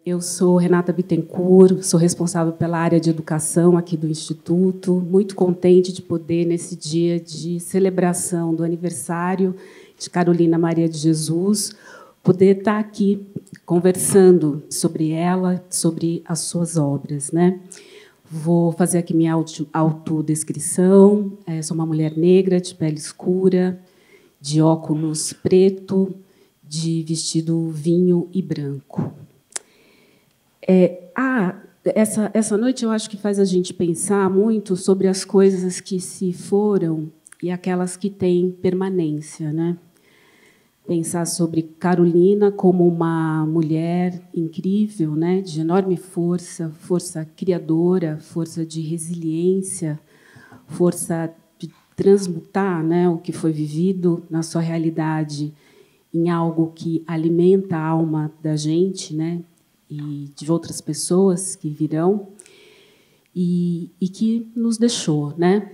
Eu sou Renata Bittencourt, sou responsável pela área de educação aqui do Instituto. Muito contente de poder, nesse dia de celebração do aniversário de Carolina Maria de Jesus, poder estar aqui conversando sobre ela, sobre as suas obras, né? Vou fazer aqui minha autodescrição. Sou uma mulher negra, de pele escura, de óculos preto, de vestido vinho e branco. Essa noite eu acho que faz a gente pensar muito sobre as coisas que se foram e aquelas que têm permanência, né? Pensar sobre Carolina como uma mulher incrível, né? De enorme força, força criadora, força de resiliência, força de transmutar, né, o que foi vivido na sua realidade em algo que alimenta a alma da gente, né? E de outras pessoas que virão, e que nos deixou, né?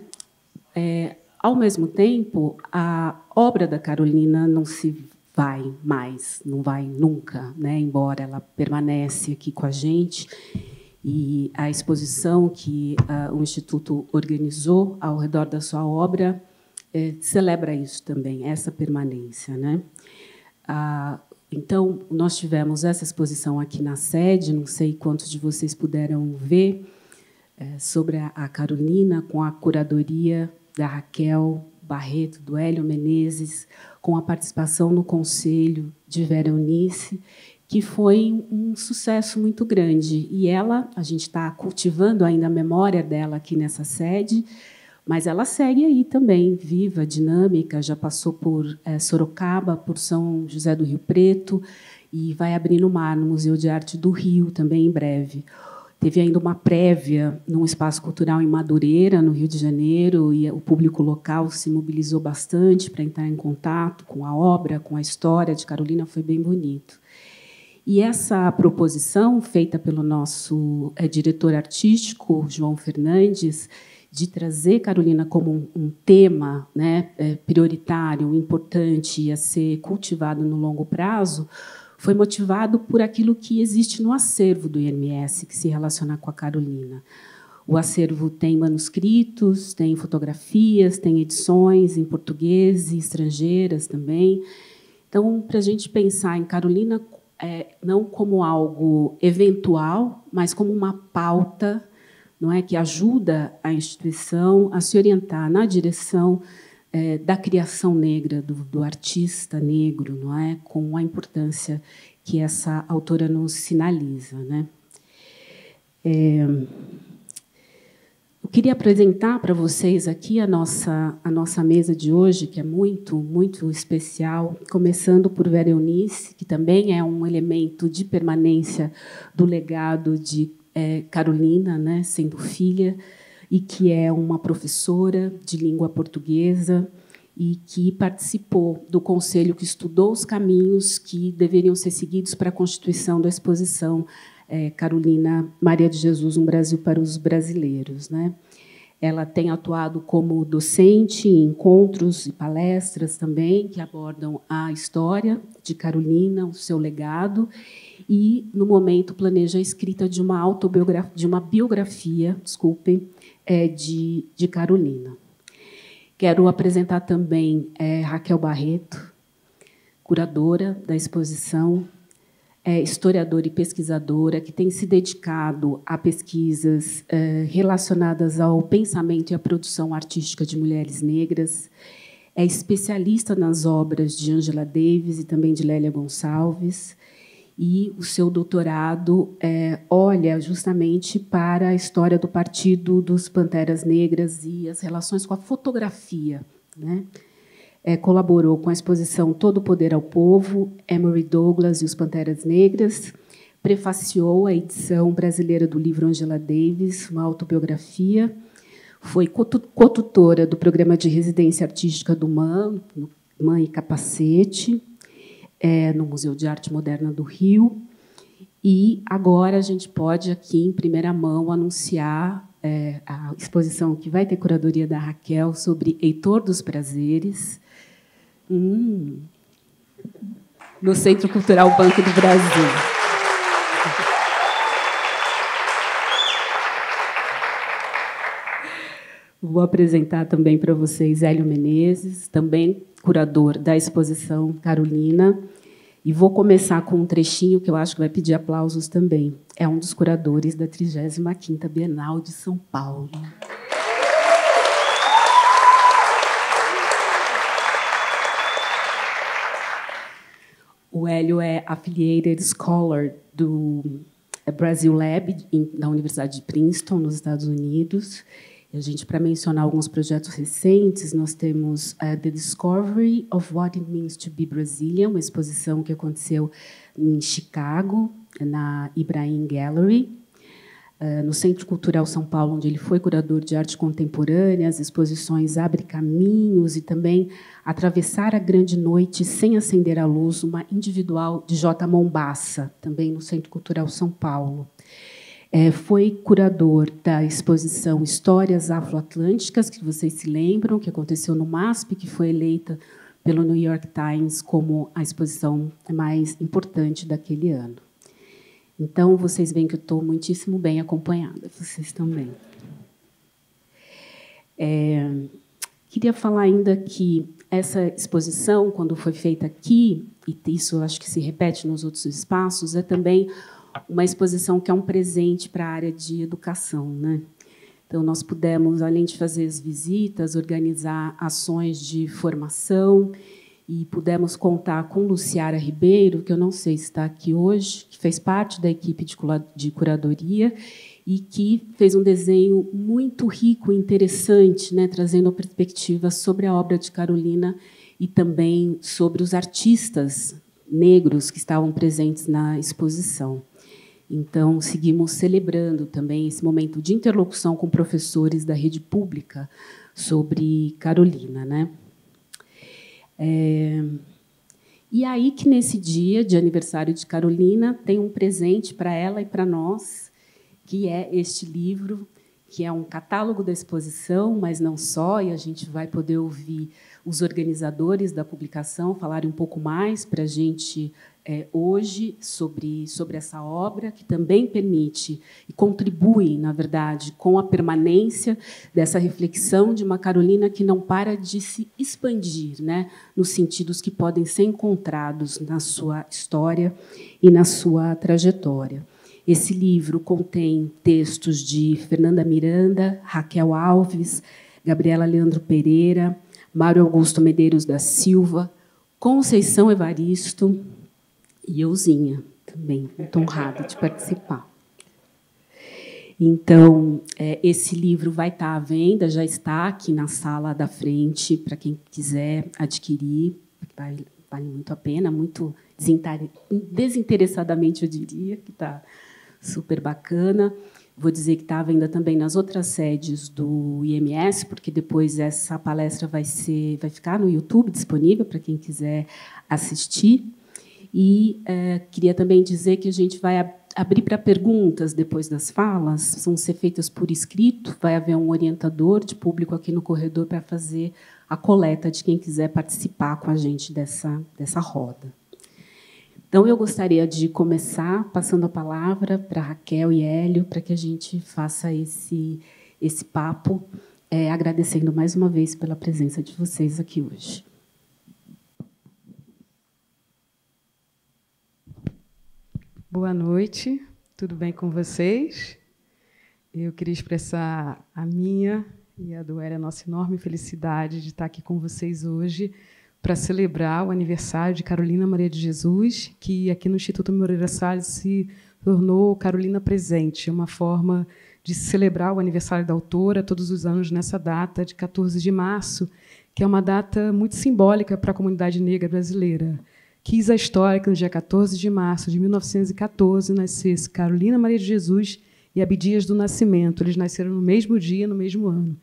Ao mesmo tempo, a obra da Carolina não se vai mais, não vai nunca, né? Embora ela permanece aqui com a gente, e a exposição que o Instituto organizou ao redor da sua obra celebra isso também, essa permanência, né? Então, nós tivemos essa exposição aqui na sede, não sei quantos de vocês puderam ver, sobre a Carolina, com a curadoria da Raquel Barreto, do Hélio Menezes, com a participação no conselho de Vera Eunice, que foi um sucesso muito grande. E a gente está cultivando ainda a memória dela aqui nessa sede, mas ela segue aí também, viva, dinâmica, já passou por Sorocaba, por São José do Rio Preto, e vai abrir no mar, no Museu de Arte do Rio, também em breve. Teve ainda uma prévia num espaço cultural em Madureira, no Rio de Janeiro, e o público local se mobilizou bastante para entrar em contato com a obra, com a história de Carolina, foi bem bonito. E essa proposição, feita pelo nosso diretor artístico, João Fernandes, de trazer Carolina como um tema, né, prioritário, importante a ser cultivado no longo prazo, foi motivado por aquilo que existe no acervo do IMS, que se relaciona com a Carolina. O acervo tem manuscritos, tem fotografias, tem edições em português e estrangeiras também. Então, para a gente pensar em Carolina não como algo eventual, mas como uma pauta, não é, que ajuda a instituição a se orientar na direção da criação negra, do artista negro, não é, com a importância que essa autora nos sinaliza, né? Eu queria apresentar para vocês aqui a nossa mesa de hoje, que é muito, muito especial, começando por Vera Eunice, que também é um elemento de permanência do legado de Carolina, né, sendo filha, e que é uma professora de língua portuguesa e que participou do conselho que estudou os caminhos que deveriam ser seguidos para a constituição da exposição Carolina Maria de Jesus, um Brasil para os brasileiros, né? Ela tem atuado como docente em encontros e palestras também que abordam a história de Carolina, o seu legado, e no momento planeja a escrita de uma biografia, de Carolina. Quero apresentar também Raquel Barreto, curadora da exposição, historiadora e pesquisadora, que tem se dedicado a pesquisas relacionadas ao pensamento e à produção artística de mulheres negras. É especialista nas obras de Angela Davis e também de Lélia Gonçalves, e o seu doutorado olha justamente para a história do Partido dos Panteras Negras e as relações com a fotografia, né? Colaborou com a exposição Todo o Poder ao Povo, Emory Douglas e os Panteras Negras, prefaciou a edição brasileira do livro Angela Davis, uma autobiografia, foi cotutora do programa de residência artística do MAN e Capacete, no Museu de Arte Moderna do Rio, e agora a gente pode, aqui, em primeira mão, anunciar a exposição que vai ter curadoria da Raquel sobre Heitor dos Prazeres, no Centro Cultural Banco do Brasil. vou apresentar também para vocês Hélio Menezes, também curador da exposição Carolina, e vou começar com um trechinho que eu acho que vai pedir aplausos também. É um dos curadores da 35ª Bienal de São Paulo. O Hélio é Affiliated Scholar do Brasil Lab, da Universidade de Princeton, nos Estados Unidos. E a gente, para mencionar alguns projetos recentes, nós temos The Discovery of What It Means to Be Brazilian, uma exposição que aconteceu em Chicago, na Ibrahim Gallery, no Centro Cultural São Paulo, onde ele foi curador de arte contemporânea. As exposições Abre Caminhos e também Atravessar a Grande Noite Sem Acender a Luz, uma individual de J. Mombassa, também no Centro Cultural São Paulo. Foi curador da exposição Histórias Afro-Atlânticas, que vocês se lembram, que aconteceu no MASP, que foi eleita pelo New York Times como a exposição mais importante daquele ano. Então, vocês veem que eu estou muitíssimo bem acompanhada, vocês também. Queria falar ainda que essa exposição, quando foi feita aqui, e isso acho que se repete nos outros espaços, é também uma exposição que é um presente para a área de educação, né? Então, nós pudemos, além de fazer as visitas, organizar ações de formação e pudemos contar com Luciara Ribeiro, que eu não sei se está aqui hoje, que fez parte da equipe de curadoria e que fez um desenho muito rico e interessante, né, trazendo a perspectiva sobre a obra de Carolina e também sobre os artistas negros que estavam presentes na exposição. Então, seguimos celebrando também esse momento de interlocução com professores da rede pública sobre Carolina, né? E aí que, nesse dia de aniversário de Carolina, tem um presente para ela e para nós, que é este livro, que é um catálogo da exposição, mas não só, e a gente vai poder ouvir os organizadores da publicação falarem um pouco mais para a gente hoje sobre essa obra, que também permite e contribui, na verdade, com a permanência dessa reflexão de uma Carolina que não para de se expandir, né, nos sentidos que podem ser encontrados na sua história e na sua trajetória. Esse livro contém textos de Fernanda Miranda, Raquel Alves, Gabriela Leandro Pereira, Mário Augusto Medeiros da Silva, Conceição Evaristo e euzinha, também, muito honrada de participar. Então, esse livro vai estar à venda, já está aqui na sala da frente, para quem quiser adquirir, vale muito a pena, muito desinteressadamente, eu diria, que está super bacana. Vou dizer que está à venda também nas outras sedes do IMS, porque depois essa palestra vai ficar no YouTube disponível para quem quiser assistir. E queria também dizer que a gente vai abrir para perguntas depois das falas, vão ser feitas por escrito, vai haver um orientador de público aqui no corredor para fazer a coleta de quem quiser participar com a gente dessa roda. Então, eu gostaria de começar passando a palavra para Raquel e Hélio, para que a gente faça esse papo, agradecendo mais uma vez pela presença de vocês aqui hoje. Boa noite, tudo bem com vocês? Eu queria expressar a minha e a do Hélio, a nossa enorme felicidade de estar aqui com vocês hoje para celebrar o aniversário de Carolina Maria de Jesus, que aqui no Instituto Moreira Salles se tornou Carolina Presente, uma forma de celebrar o aniversário da autora todos os anos nessa data de 14 de março, que é uma data muito simbólica para a comunidade negra brasileira. Quis a história que no dia 14 de março de 1914 nascesse Carolina Maria de Jesus e Abdias do Nascimento. Eles nasceram no mesmo dia, no mesmo ano.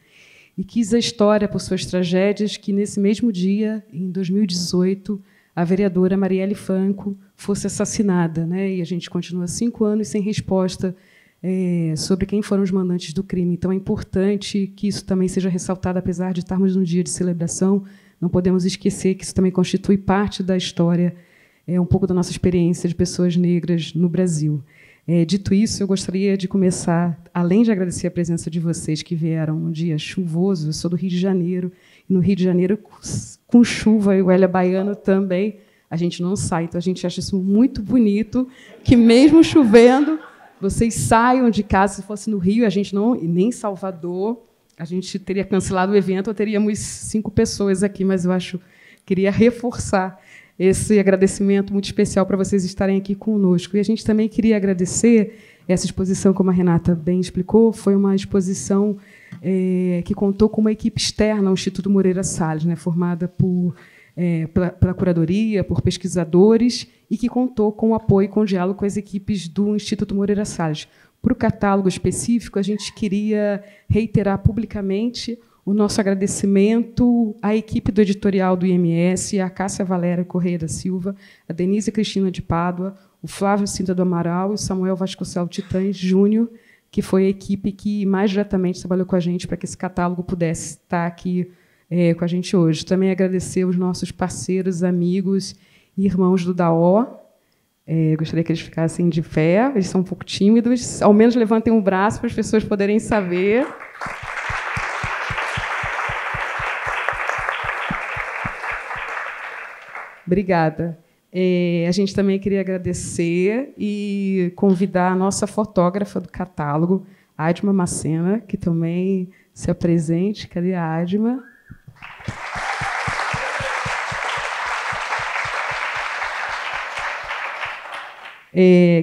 E quis a história, por suas tragédias, que, nesse mesmo dia, em 2018, a vereadora Marielle Franco fosse assassinada, né? E a gente continua 5 anos sem resposta sobre quem foram os mandantes do crime. Então, é importante que isso também seja ressaltado, apesar de estarmos num dia de celebração. Não podemos esquecer que isso também constitui parte da história, um pouco da nossa experiência de pessoas negras no Brasil. Dito isso, eu gostaria de começar, além de agradecer a presença de vocês que vieram um dia chuvoso, eu sou do Rio de Janeiro, e no Rio de Janeiro, com chuva, e o Hélia Baiano também, a gente não sai. Então, a gente acha isso muito bonito, que mesmo chovendo, vocês saiam de casa. Se fosse no Rio, a gente não, e nem em Salvador, a gente teria cancelado o evento, ou teríamos 5 pessoas aqui, mas eu queria reforçar esse agradecimento muito especial para vocês estarem aqui conosco. E a gente também queria agradecer essa exposição, como a Renata bem explicou, foi uma exposição que contou com uma equipe externa ao Instituto Moreira Salles, né, formada pela curadoria, por pesquisadores, e que contou com o apoio e com o diálogo com as equipes do Instituto Moreira Salles. Para o catálogo específico, a gente queria reiterar publicamente o nosso agradecimento à equipe do editorial do IMS, a Cássia Valéria Correia da Silva, a Denise Cristina de Pádua, o Flávio Cinta do Amaral e o Samuel Vasconcelos Titães Júnior, que foi a equipe que mais diretamente trabalhou com a gente para que esse catálogo pudesse estar aqui com a gente hoje. Também agradecer os nossos parceiros, amigos e irmãos do DAO. Gostaria que eles ficassem de pé, eles são um pouco tímidos, ao menos levantem um braço para as pessoas poderem saber. Obrigada. A gente também queria agradecer e convidar a nossa fotógrafa do catálogo, Adma Macena, que também se apresente. Cadê a Adma?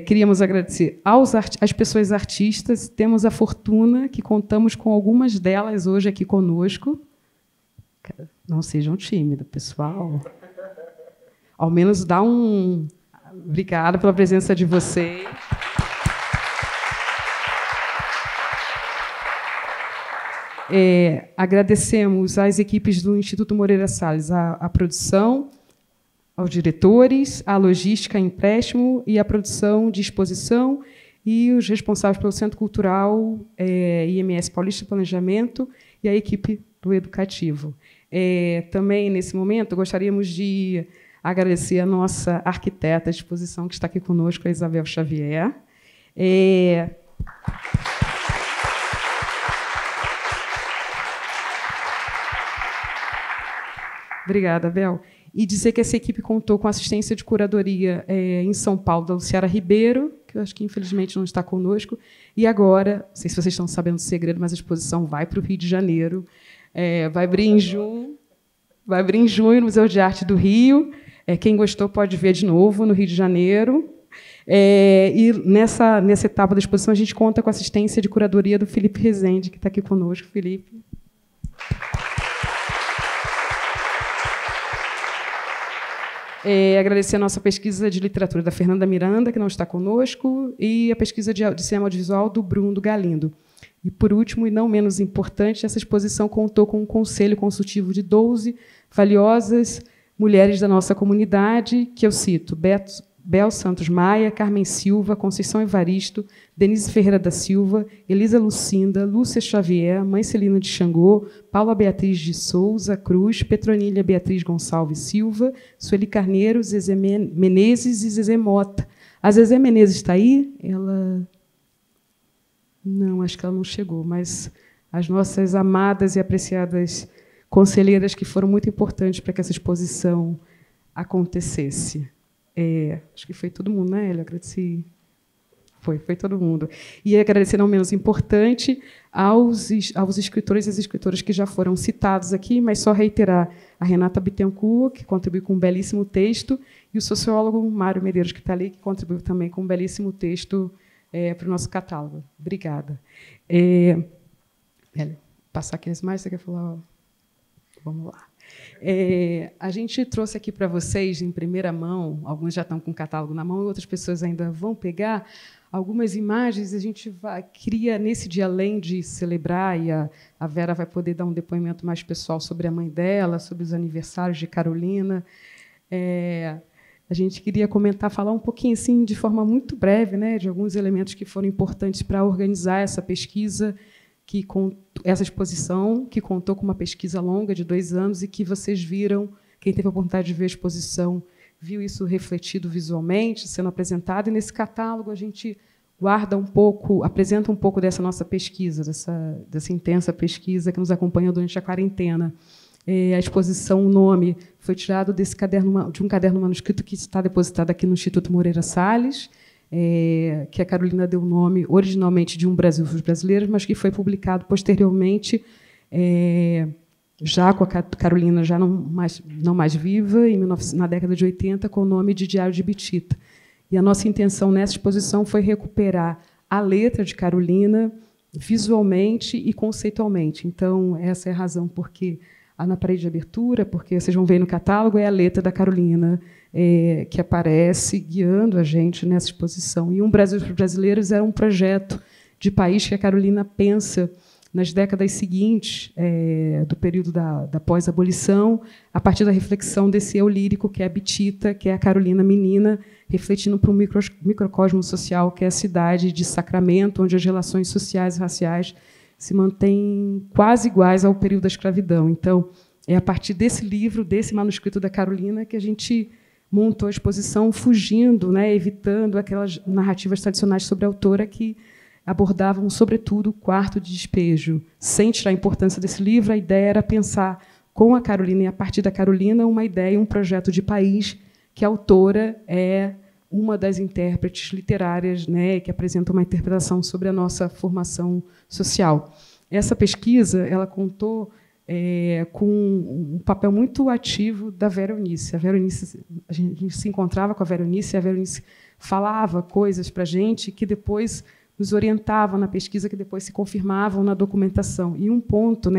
Queríamos agradecer às pessoas artistas. Temos a fortuna que contamos com algumas delas hoje aqui conosco. Não sejam tímidos, pessoal. Ao menos dá um... Obrigada pela presença de vocês. Agradecemos às equipes do Instituto Moreira Salles, a produção, aos diretores, a logística, empréstimo e a produção de exposição, e os responsáveis pelo Centro Cultural IMS Paulista de Planejamento e a equipe do Educativo. Também, nesse momento, gostaríamos de agradecer a nossa arquiteta de exposição, que está aqui conosco, a Isabel Xavier. Obrigada, Bel. E dizer que essa equipe contou com assistência de curadoria em São Paulo, da Luciara Ribeiro, que eu acho que, infelizmente, não está conosco. E agora, não sei se vocês estão sabendo do segredo, mas a exposição vai para o Rio de Janeiro. Vai abrir em junho no Museu de Arte do Rio. Quem gostou pode ver de novo no Rio de Janeiro. E nessa etapa da exposição, a gente conta com a assistência de curadoria do Felipe Rezende, que está aqui conosco. Felipe. Agradecer a nossa pesquisa de literatura da Fernanda Miranda, que não está conosco, e a pesquisa de cinema audiovisual do Bruno Galindo. E, por último, e não menos importante, essa exposição contou com um conselho consultivo de 12 valiosas mulheres da nossa comunidade, que eu cito: Bel Santos Maia, Carmen Silva, Conceição Evaristo, Denise Ferreira da Silva, Elisa Lucinda, Lúcia Xavier, Mãe Celina de Xangô, Paula Beatriz de Souza Cruz, Petronília Beatriz Gonçalves Silva, Sueli Carneiro, Zezé Menezes e Zezé Mota. A Zezé Menezes está aí? Ela... Não, acho que ela não chegou, mas as nossas amadas e apreciadas conselheiras que foram muito importantes para que essa exposição acontecesse. Acho que foi todo mundo, né, Hélia? Agradeci. Foi todo mundo. E agradecer, não menos importante, aos escritores e as escritoras que já foram citados aqui, mas só reiterar a Renata Bittencourt, que contribuiu com um belíssimo texto, e o sociólogo Mário Medeiros, que está ali, que contribuiu também com um belíssimo texto para o nosso catálogo. Obrigada. Hélia, passar aqui as mais, você quer falar? Vamos lá. A gente trouxe aqui para vocês, em primeira mão, alguns já estão com o catálogo na mão, e outras pessoas ainda vão pegar, algumas imagens. A gente queria, nesse dia, além de celebrar, e a Vera vai poder dar um depoimento mais pessoal sobre a mãe dela, sobre os aniversários de Carolina, a gente queria falar um pouquinho, assim, de forma muito breve, né, de alguns elementos que foram importantes para organizar essa pesquisa, essa exposição, que contou com uma pesquisa longa de 2 anos e que vocês viram, quem teve a oportunidade de ver a exposição, viu isso refletido visualmente, sendo apresentado. E, nesse catálogo, a gente guarda um pouco, apresenta um pouco dessa nossa pesquisa, dessa intensa pesquisa que nos acompanha durante a quarentena. A exposição, o nome, foi tirado de um caderno manuscrito que está depositado aqui no Instituto Moreira Salles, que a Carolina deu o nome originalmente de Um Brasil para os Brasileiros, mas que foi publicado posteriormente, já com a Carolina já não mais viva, na década de 80, com o nome de Diário de Bitita. E a nossa intenção nessa exposição foi recuperar a letra de Carolina visualmente e conceitualmente. Então, essa é a razão porque na parede de abertura, porque vocês vão ver no catálogo, é a letra da Carolina que aparece guiando a gente nessa exposição. E Um Brasil para os Brasileiros era um projeto de país que a Carolina pensa nas décadas seguintes, do período da pós-abolição, a partir da reflexão desse eu lírico, que é a Bitita, que é a Carolina menina, refletindo para um microcosmo social, que é a cidade de Sacramento, onde as relações sociais e raciais se mantêm quase iguais ao período da escravidão. Então, é a partir desse livro, desse manuscrito da Carolina, que a gente montou a exposição, fugindo, evitando aquelas narrativas tradicionais sobre a autora que abordavam, sobretudo, o quarto de despejo. Sem tirar a importância desse livro, a ideia era pensar com a Carolina e, a partir da Carolina, uma ideia, um projeto de país que a autora é uma das intérpretes literárias, que apresenta uma interpretação sobre a nossa formação social. Essa pesquisa ela contou com um papel muito ativo da Vera Eunice. A gente se encontrava com a Vera Eunice, e a Vera Eunice falava coisas para a gente que depois nos orientavam na pesquisa, que depois se confirmavam na documentação. E um ponto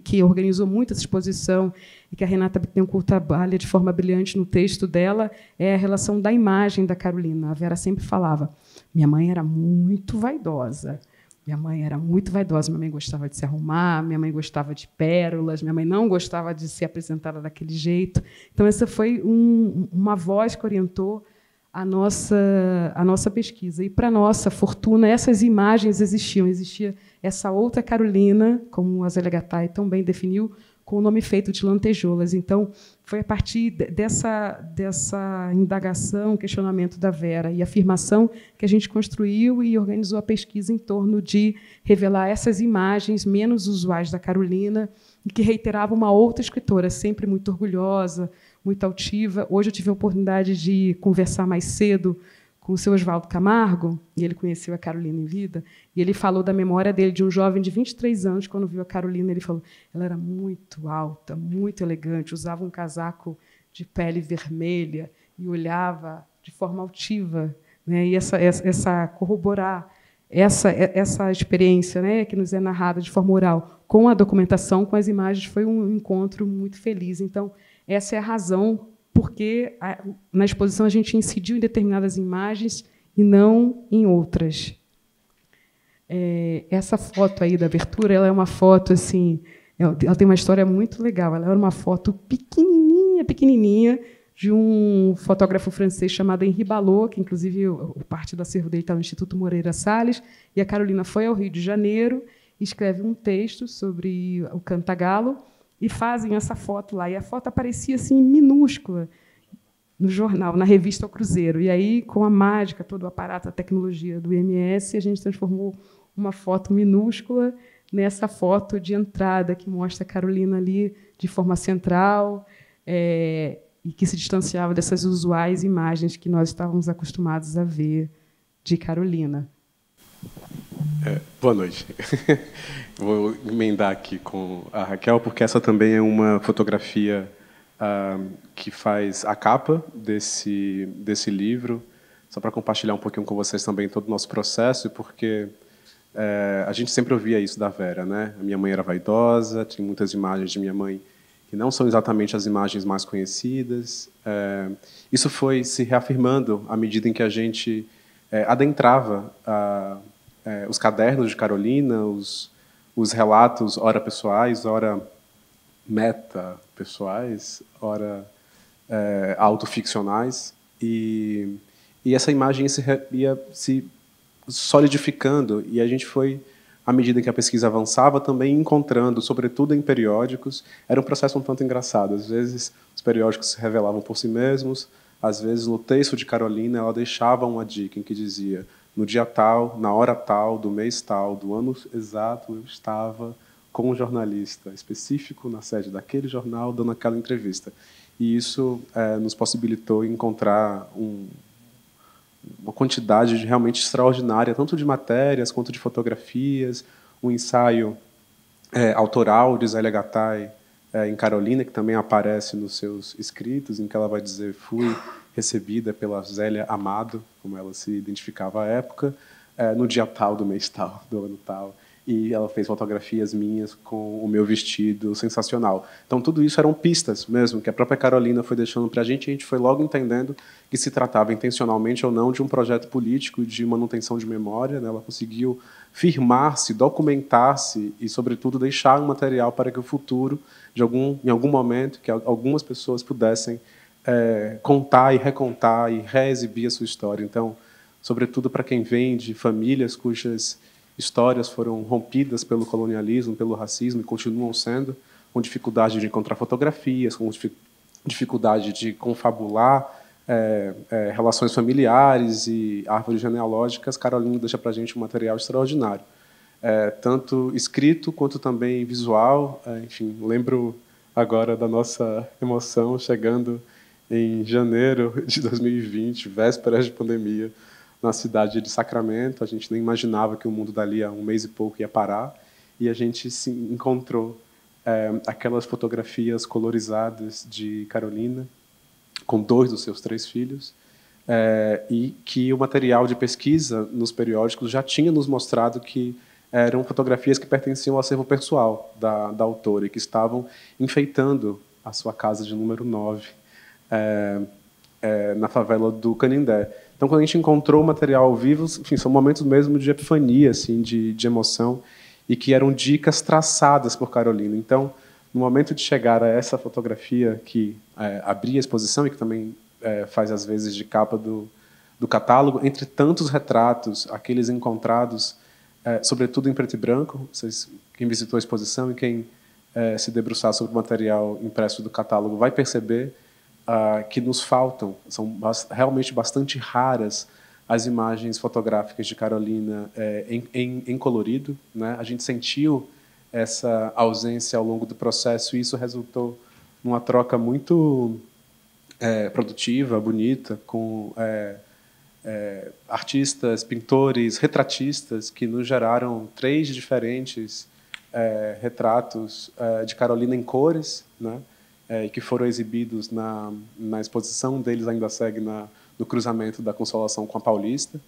que organizou muito essa exposição e que a Renata Bittencourt trabalha de forma brilhante no texto dela é a relação da imagem da Carolina. A Vera sempre falava: minha mãe era muito vaidosa. Minha mãe gostava de se arrumar, minha mãe gostava de pérolas, minha mãe não gostava de ser apresentada daquele jeito. Então, essa foi uma voz que orientou a nossa pesquisa. E, para nossa fortuna, essas imagens existiam. Existia essa outra Carolina, como a Zélia Gattai também definiu, com o nome feito de Lantejoulas. Então, foi a partir dessa indagação, questionamento da Vera e afirmação que a gente construiu e organizou a pesquisa em torno de revelar essas imagens menos usuais da Carolina e que reiterava uma outra escritora, sempre muito orgulhosa, muito altiva. Hoje eu tive a oportunidade de conversar mais cedo com o seu Oswaldo Camargo, e ele conheceu a Carolina em vida, e ele falou da memória dele, de um jovem de 23 anos, quando viu a Carolina, ele falou: ela era muito alta, muito elegante, usava um casaco de pele vermelha e olhava de forma altiva. E essa corroborar essa experiência, que nos é narrada de forma oral, com a documentação, com as imagens, foi um encontro muito feliz. Então, essa é a razão porque na exposição a gente incidiu em determinadas imagens e não em outras. Essa foto aí da abertura, ela é uma foto assim, ela tem uma história muito legal. Ela era uma foto pequenininha de um fotógrafo francês chamado Henri Ballot, que inclusive parte do acervo dele está no Instituto Moreira Salles, e a Carolina foi ao Rio de Janeiro e escreve um texto sobre o cantagalo, e fazem essa foto lá. E a foto aparecia assim, minúscula no jornal, na revista O Cruzeiro. E aí, com a mágica, todo o aparato, a tecnologia do IMS, a gente transformou uma foto minúscula nessa foto de entrada, que mostra a Carolina ali de forma central, e que se distanciava dessas usuais imagens que nós estávamos acostumados a ver de Carolina. Boa noite. Vou emendar aqui com a Raquel, porque essa também é uma fotografia que faz a capa desse livro, só para compartilhar um pouquinho com vocês também todo o nosso processo, porque a gente sempre ouvia isso da Vera, A minha mãe era vaidosa, tinha muitas imagens de minha mãe que não são exatamente as imagens mais conhecidas. Isso foi se reafirmando à medida em que a gente adentrava os cadernos de Carolina, os relatos, ora pessoais, ora meta-pessoais, ora autoficcionais. E essa imagem ia se solidificando, e a gente foi, à medida que a pesquisa avançava, também encontrando, sobretudo em periódicos. Era um processo um tanto engraçado. Às vezes, os periódicos se revelavam por si mesmos, às vezes, no texto de Carolina, ela deixava uma dica em que dizia: no dia tal, na hora tal, do mês tal, do ano exato, eu estava com um jornalista específico na sede daquele jornal, dando aquela entrevista. E isso nos possibilitou encontrar uma quantidade realmente extraordinária, tanto de matérias quanto de fotografias, um ensaio autoral de Zélia Gattai em Carolina, que também aparece nos seus escritos, em que ela vai dizer: fui recebida pela Zélia Amado, como ela se identificava à época, no dia tal, do mês tal, do ano tal. E ela fez fotografias minhas com o meu vestido sensacional. Então, tudo isso eram pistas mesmo, que a própria Carolina foi deixando para a gente foi logo entendendo que se tratava, intencionalmente ou não, de um projeto político de manutenção de memória, né? Ela conseguiu firmar-se, documentar-se e, sobretudo, deixar um material para que o futuro, em algum momento, que algumas pessoas pudessem contar e recontar e reexibir a sua história. Então, sobretudo para quem vem de famílias cujas histórias foram rompidas pelo colonialismo, pelo racismo, e continuam sendo, com dificuldade de encontrar fotografias, com dificuldade de confabular relações familiares e árvores genealógicas. Carolina deixa para a gente um material extraordinário, tanto escrito quanto também visual. Enfim, lembro agora da nossa emoção chegando em janeiro de 2020, vésperas de pandemia, na cidade de Sacramento. A gente nem imaginava que o mundo dali a um mês e pouco ia parar, e a gente se encontrou aquelas fotografias colorizadas de Carolina, com 2 dos seus 3 filhos, e que o material de pesquisa nos periódicos já tinha nos mostrado que eram fotografias que pertenciam ao acervo pessoal da autora, e que estavam enfeitando a sua casa de número 9, na favela do Canindé. Então, quando a gente encontrou o material ao vivo, enfim, são momentos mesmo de epifania, assim, de emoção, e que eram dicas traçadas por Carolina. Então, no momento de chegar a essa fotografia que abria a exposição e que também faz, às vezes, de capa do catálogo, entre tantos retratos, aqueles encontrados, sobretudo em preto e branco, quem visitou a exposição e quem se debruçar sobre o material impresso do catálogo vai perceber que nos faltam, são realmente bastante raras as imagens fotográficas de Carolina em colorido, né? A gente sentiu essa ausência ao longo do processo, e isso resultou numa troca muito produtiva, bonita, com artistas, pintores, retratistas, que nos geraram 3 diferentes retratos de Carolina em cores, né? Que foram exibidos na exposição. Deles ainda segue no cruzamento da Consolação com a Paulista,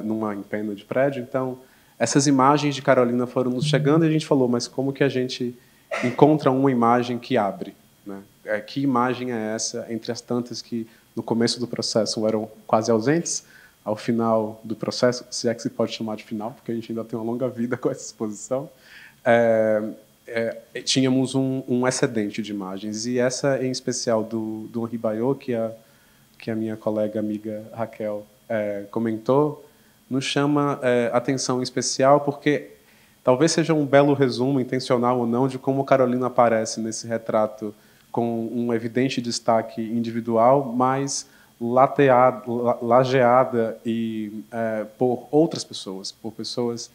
numa empena de prédio. Então, essas imagens de Carolina foram nos chegando, e a gente falou: mas como que a gente encontra uma imagem que abre, né? Que imagem é essa, entre as tantas que no começo do processo eram quase ausentes, ao final do processo, se é que se pode chamar de final, porque a gente ainda tem uma longa vida com essa exposição, tínhamos um excedente de imagens. E essa, em especial, do Henri Bayot, que a minha colega amiga Raquel comentou, nos chama atenção especial, porque talvez seja um belo resumo, intencional ou não, de como Carolina aparece nesse retrato, com um evidente destaque individual, mas lajeada por outras pessoas, por pessoas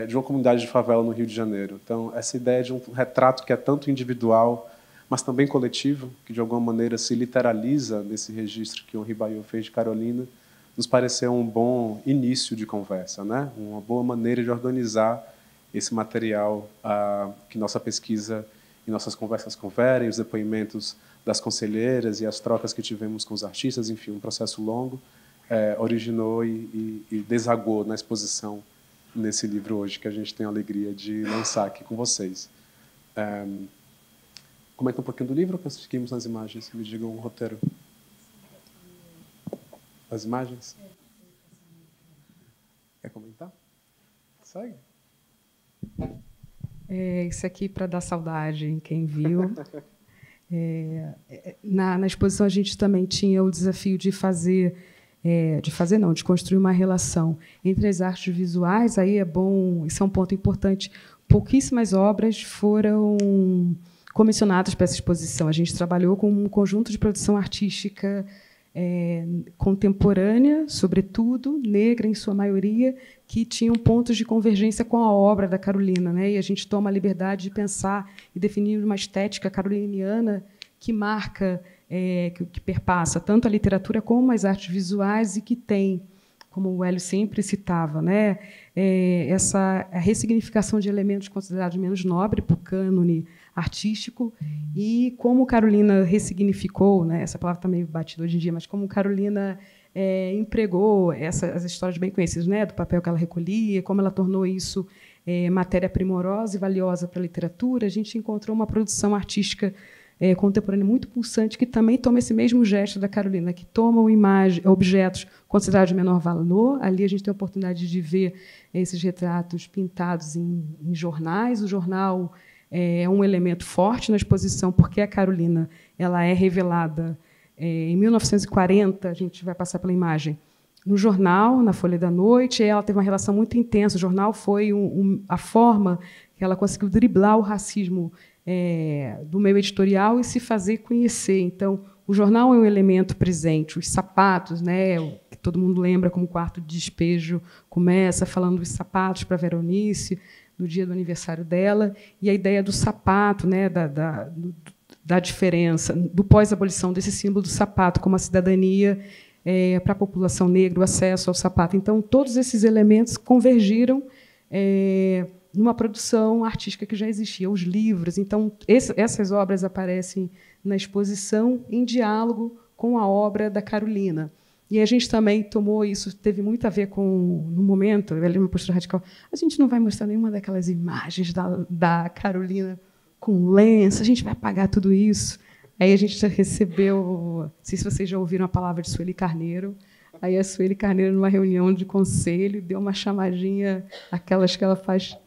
de uma comunidade de favela no Rio de Janeiro. Então, essa ideia de um retrato que é tanto individual, mas também coletivo, que de alguma maneira se literaliza nesse registro que o Henri Bayot fez de Carolina, nos pareceu um bom início de conversa, né? Uma boa maneira de organizar esse material que nossa pesquisa e nossas conversas conferem, os depoimentos das conselheiras e as trocas que tivemos com os artistas, enfim, um processo longo, originou e desagou na exposição nesse livro hoje, que a gente tem a alegria de lançar aqui com vocês. Comenta um pouquinho do livro, ou seguimos nas imagens? Me digam um roteiro. As imagens? Quer comentar? Segue. Isso aqui para dar saudade em quem viu. Na exposição a gente também tinha o desafio de de construir uma relação entre as artes visuais. Aí é bom, isso é um ponto importante. Pouquíssimas obras foram comissionadas para essa exposição. A gente trabalhou com um conjunto de produção artística contemporânea, sobretudo, negra em sua maioria, que tinham pontos de convergência com a obra da Carolina, né? E a gente toma a liberdade de pensar e definir uma estética caroliniana que marca, que perpassa tanto a literatura como as artes visuais e que tem, como o Hélio sempre citava, né, essa a ressignificação de elementos considerados menos nobres para o cânone artístico, e como Carolina ressignificou, né, essa palavra está meio batida hoje em dia, mas como Carolina empregou as histórias bem conhecidas, né, do papel que ela recolhia, como ela tornou isso matéria primorosa e valiosa para a literatura, a gente encontrou uma produção artística contemporânea muito pulsante, que também toma esse mesmo gesto da Carolina, que tomam objetos considerados de menor valor. Ali a gente tem a oportunidade de ver esses retratos pintados em jornais. O jornal é um elemento forte na exposição, porque a Carolina ela é revelada em 1940, a gente vai passar pela imagem, no jornal, na Folha da Noite, e ela teve uma relação muito intensa. O jornal foi a forma que ela conseguiu driblar o racismo do meio editorial e se fazer conhecer. Então, o jornal é um elemento presente. Os sapatos, né, que todo mundo lembra como quarto de despejo, começa falando dos sapatos para Veronice, no dia do aniversário dela, e a ideia do sapato, né, da diferença, do pós-abolição desse símbolo do sapato como a cidadania para a população negra, o acesso ao sapato. Então, todos esses elementos convergiram numa produção artística que já existia, os livros. Então, essas obras aparecem na exposição em diálogo com a obra da Carolina. E a gente também tomou isso, teve muito a ver com, no momento, uma postura radical, a gente não vai mostrar nenhuma daquelas imagens da Carolina com lenço, a gente vai apagar tudo isso. Aí a gente já recebeu, não sei se vocês já ouviram a palavra de Sueli Carneiro, aí a Sueli Carneiro, numa reunião de conselho, deu uma chamadinha, aquelas que ela faz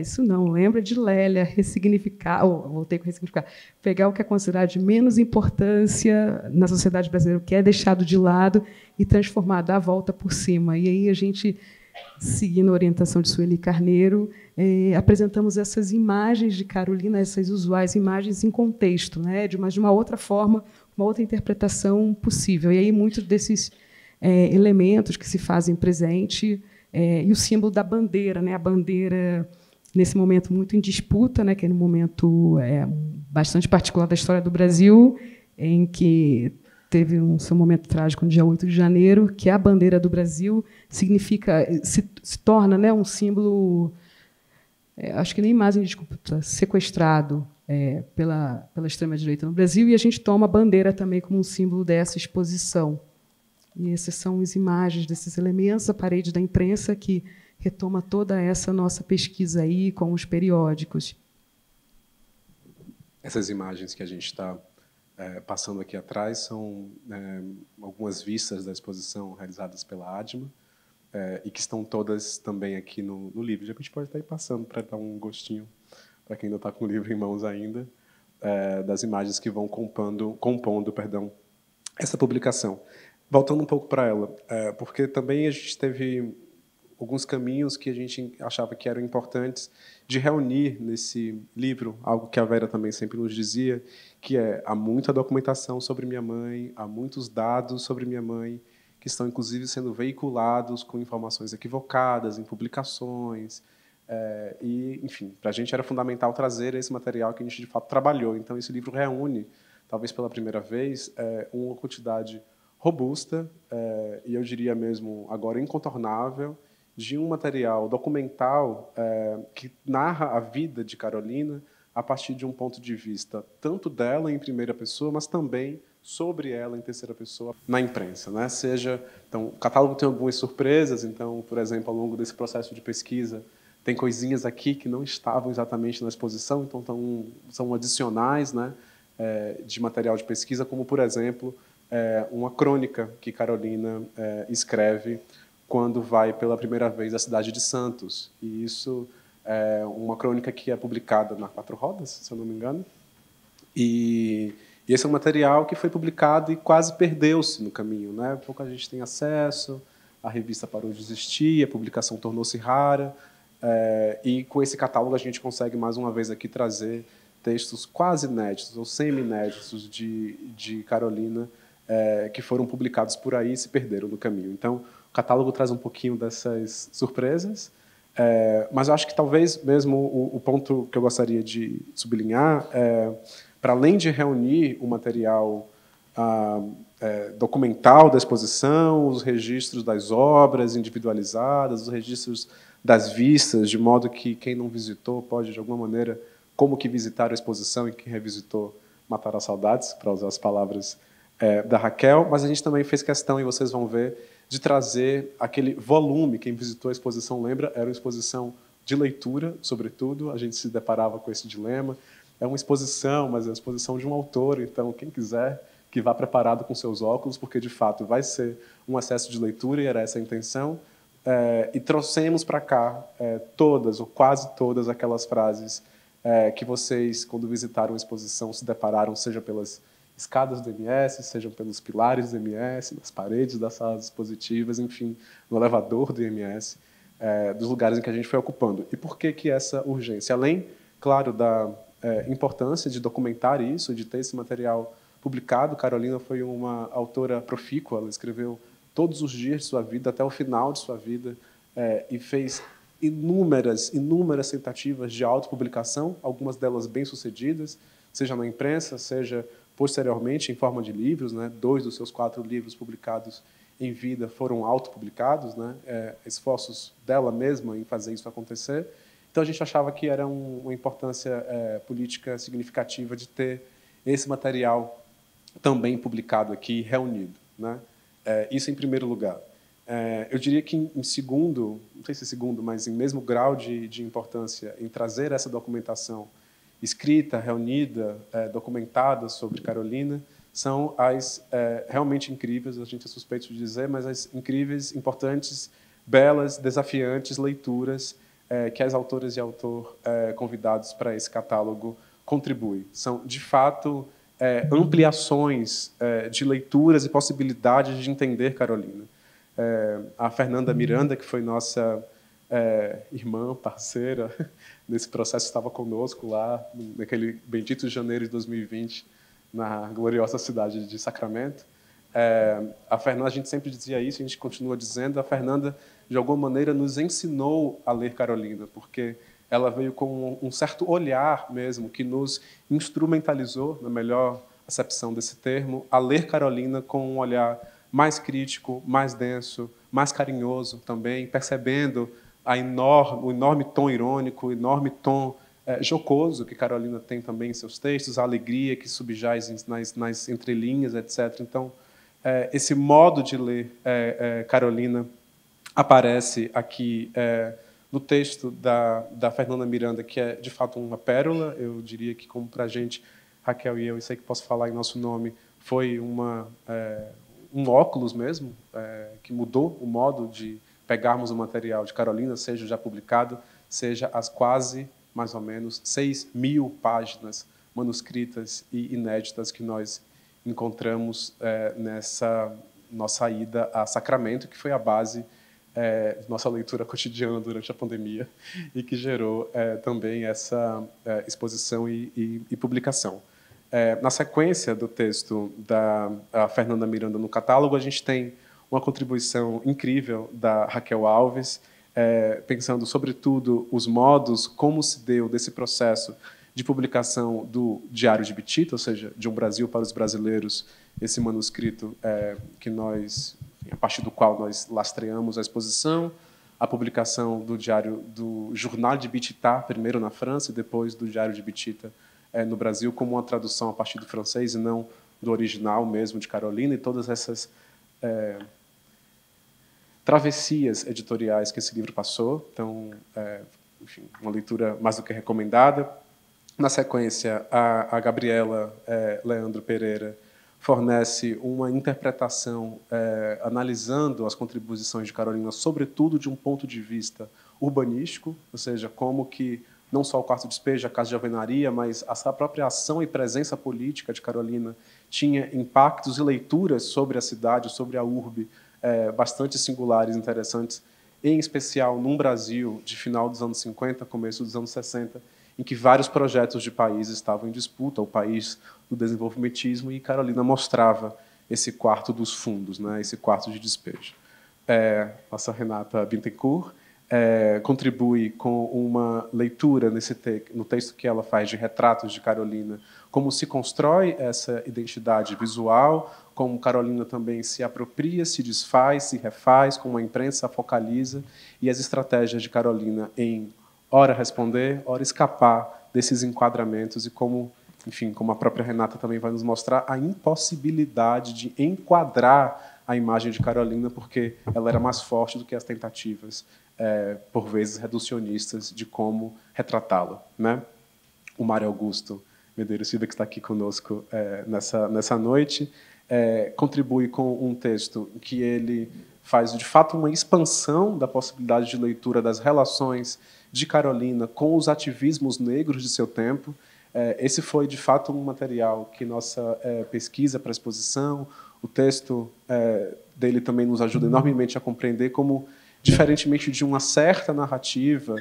isso não, lembra de Lélia, ressignificar, voltei com ressignificar, pegar o que é considerado de menos importância na sociedade brasileira, o que é deixado de lado, e transformar, dar a volta por cima. E aí a gente, seguindo a orientação de Sueli Carneiro, apresentamos essas imagens de Carolina, essas usuais imagens em contexto, né, de uma outra forma, uma outra interpretação possível. E aí muitos desses elementos que se fazem presente, e o símbolo da bandeira, né, a bandeira nesse momento muito em disputa, né, que é um momento bastante particular da história do Brasil, em que teve seu momento trágico no dia 8 de janeiro, que a bandeira do Brasil significa, se torna, né, um símbolo, acho que nem mais em disputa, sequestrado pela extrema-direita no Brasil, e a gente toma a bandeira também como um símbolo dessa exposição. E essas são as imagens desses elementos, a parede da imprensa, que retoma toda essa nossa pesquisa aí com os periódicos. Essas imagens que a gente está passando aqui atrás são algumas vistas da exposição realizadas pela ADMA, e que estão todas também aqui no livro. A gente pode estar aí passando para dar um gostinho, para quem não está com o livro em mãos ainda, das imagens que vão compondo essa publicação. Voltando um pouco para ela, porque também a gente teve alguns caminhos que a gente achava que eram importantes de reunir nesse livro, algo que a Vera também sempre nos dizia, que há muita documentação sobre minha mãe, há muitos dados sobre minha mãe, que estão, inclusive, sendo veiculados com informações equivocadas em publicações. E, enfim, para a gente era fundamental trazer esse material que a gente, de fato, trabalhou. Então, esse livro reúne, talvez pela primeira vez, uma quantidade robusta, e eu diria mesmo agora incontornável, de um material documental que narra a vida de Carolina a partir de um ponto de vista tanto dela em primeira pessoa, mas também sobre ela em terceira pessoa na imprensa, né? Então, o catálogo tem algumas surpresas. Então, por exemplo, ao longo desse processo de pesquisa, tem coisinhas aqui que não estavam exatamente na exposição, então são adicionais, né, de material de pesquisa, como, por exemplo, uma crônica que Carolina escreve quando vai pela primeira vez à cidade de Santos. E isso é uma crônica que é publicada na Quatro Rodas, se eu não me engano. E esse é um material que foi publicado e quase perdeu-se no caminho, né? Pouca gente tem acesso, a revista parou de existir, a publicação tornou-se rara. E com esse catálogo a gente consegue, mais uma vez, aqui trazer textos quase inéditos ou semi-inéditos de Carolina, que foram publicados por aí e se perderam no caminho. Então, o catálogo traz um pouquinho dessas surpresas, mas eu acho que talvez mesmo o ponto que eu gostaria de sublinhar é, para além de reunir o material documental da exposição, os registros das obras individualizadas, os registros das vistas, de modo que quem não visitou pode, de alguma maneira, como que visitar a exposição, e quem revisitou matar as saudades, para usar as palavras da Raquel, mas a gente também fez questão, e vocês vão ver, de trazer aquele volume. Quem visitou a exposição lembra, era uma exposição de leitura, sobretudo, a gente se deparava com esse dilema. É uma exposição, mas é a exposição de um autor, então quem quiser que vá preparado com seus óculos, porque de fato vai ser um excesso de leitura, e era essa a intenção. E trouxemos para cá todas, ou quase todas, aquelas frases que vocês, quando visitaram a exposição, se depararam, seja pelas escadas do MS, sejam pelos pilares do MS, nas paredes das salas expositivas, enfim, no elevador do MS, dos lugares em que a gente foi ocupando. E por que essa urgência? Além, claro, da importância de documentar isso, de ter esse material publicado, Carolina foi uma autora profícua, ela escreveu todos os dias de sua vida, até o final de sua vida, e fez inúmeras tentativas de autopublicação, algumas delas bem-sucedidas, seja na imprensa, seja posteriormente em forma de livros, né? 2 dos seus 4 livros publicados em vida foram autopublicados, né? Esforços dela mesma em fazer isso acontecer. Então a gente achava que era uma importância política significativa de ter esse material também publicado aqui, reunido, né? Isso em primeiro lugar. Eu diria que em segundo, não sei se segundo, mas em mesmo grau de importância em trazer essa documentação escrita, reunida, documentada sobre Carolina, são as realmente incríveis, a gente é suspeito de dizer, mas as incríveis, importantes, belas, desafiantes leituras que as autoras e autor convidados para esse catálogo contribuem. São, de fato, ampliações de leituras e possibilidades de entender Carolina. A Fernanda Miranda, que foi nossa irmã, parceira, nesse processo, estava conosco lá, naquele bendito janeiro de 2020, na gloriosa cidade de Sacramento. A Fernanda, a gente sempre dizia isso, a gente continua dizendo, a Fernanda, de alguma maneira, nos ensinou a ler Carolina, porque ela veio com um certo olhar mesmo, que nos instrumentalizou, na melhor acepção desse termo, a ler Carolina com um olhar mais crítico, mais denso, mais carinhoso também, percebendo o enorme tom irônico, o enorme tom jocoso que Carolina tem também em seus textos, a alegria que subjaz nas entrelinhas, etc. Então, esse modo de ler Carolina aparece aqui no texto da Fernanda Miranda, que é, de fato, uma pérola. Eu diria que, como para a gente, Raquel e eu sei que posso falar em nosso nome, foi um óculos mesmo, que mudou o modo de pegarmos o material de Carolina, seja já publicado, seja as quase, mais ou menos, 6.000 páginas manuscritas e inéditas que nós encontramos nessa nossa ida a Sacramento, que foi a base de nossa leitura cotidiana durante a pandemia e que gerou também essa exposição e publicação. Na sequência do texto da Fernanda Miranda no catálogo, a gente tem uma contribuição incrível da Raquel Alves, pensando, sobretudo, os modos, como se deu desse processo de publicação do Diário de Bitita, ou seja, de um Brasil para os brasileiros, esse manuscrito que nós, a partir do qual nós lastreamos a exposição, a publicação do Jornal de Bitita, primeiro na França e depois do Diário de Bitita no Brasil, como uma tradução a partir do francês e não do original mesmo de Carolina, e todas essas travessias editoriais que esse livro passou. Então, enfim, uma leitura mais do que recomendada. Na sequência, a Gabriela Leandro Pereira fornece uma interpretação analisando as contribuições de Carolina, sobretudo de um ponto de vista urbanístico, ou seja, como que não só o Quarto Despejo, a Casa de Alvenaria, mas a própria ação e presença política de Carolina tinha impactos e leituras sobre a cidade, sobre a urbe, bastante singulares, interessantes, em especial num Brasil de final dos anos 50, começo dos anos 60, em que vários projetos de país estavam em disputa, o país do desenvolvimentismo, e Carolina mostrava esse quarto dos fundos, né, esse quarto de despejo. Nossa Renata Bittencourt contribui com uma leitura no texto que ela faz de retratos de Carolina, como se constrói essa identidade visual, como Carolina também se apropria, se desfaz, se refaz, como a imprensa a focaliza, e as estratégias de Carolina em ora responder, ora escapar desses enquadramentos, e como, enfim, como a própria Renata também vai nos mostrar, a impossibilidade de enquadrar a imagem de Carolina, porque ela era mais forte do que as tentativas, por vezes reducionistas, de como retratá-la, né? O Mário Augusto Medeiros Silva, que está aqui conosco nessa noite, contribui com um texto que ele faz, de fato, uma expansão da possibilidade de leitura das relações de Carolina com os ativismos negros de seu tempo. Esse foi, de fato, um material que nossa pesquisa para a exposição, o texto dele também nos ajuda enormemente a compreender como, diferentemente de uma certa narrativa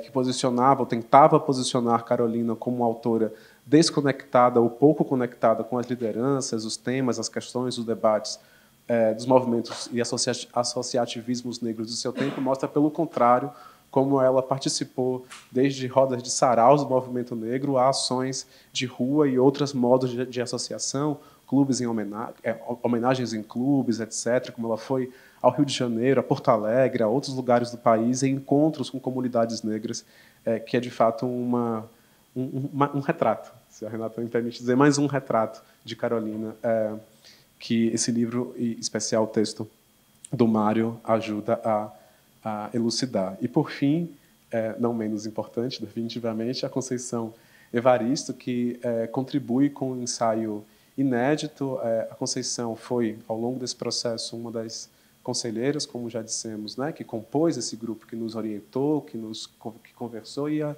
que posicionava ou tentava posicionar Carolina como uma autora desconectada ou pouco conectada com as lideranças, os temas, as questões, os debates dos movimentos e associativismos negros do seu tempo, mostra, pelo contrário, como ela participou desde rodas de saraus do movimento negro a ações de rua e outros modos de associação, clubes em homenagens em clubes, etc., como ela foi ao Rio de Janeiro, a Porto Alegre, a outros lugares do país, em encontros com comunidades negras, que é, de fato, um retrato, se a Renata me permite dizer, mais um retrato de Carolina, que esse livro, e em especial o texto do Mário, ajuda a elucidar. E, por fim, não menos importante, definitivamente, a Conceição Evaristo, que contribui com um ensaio inédito. A Conceição foi, ao longo desse processo, uma das conselheiras, como já dissemos, né, que compôs esse grupo, que nos orientou, que conversou, e a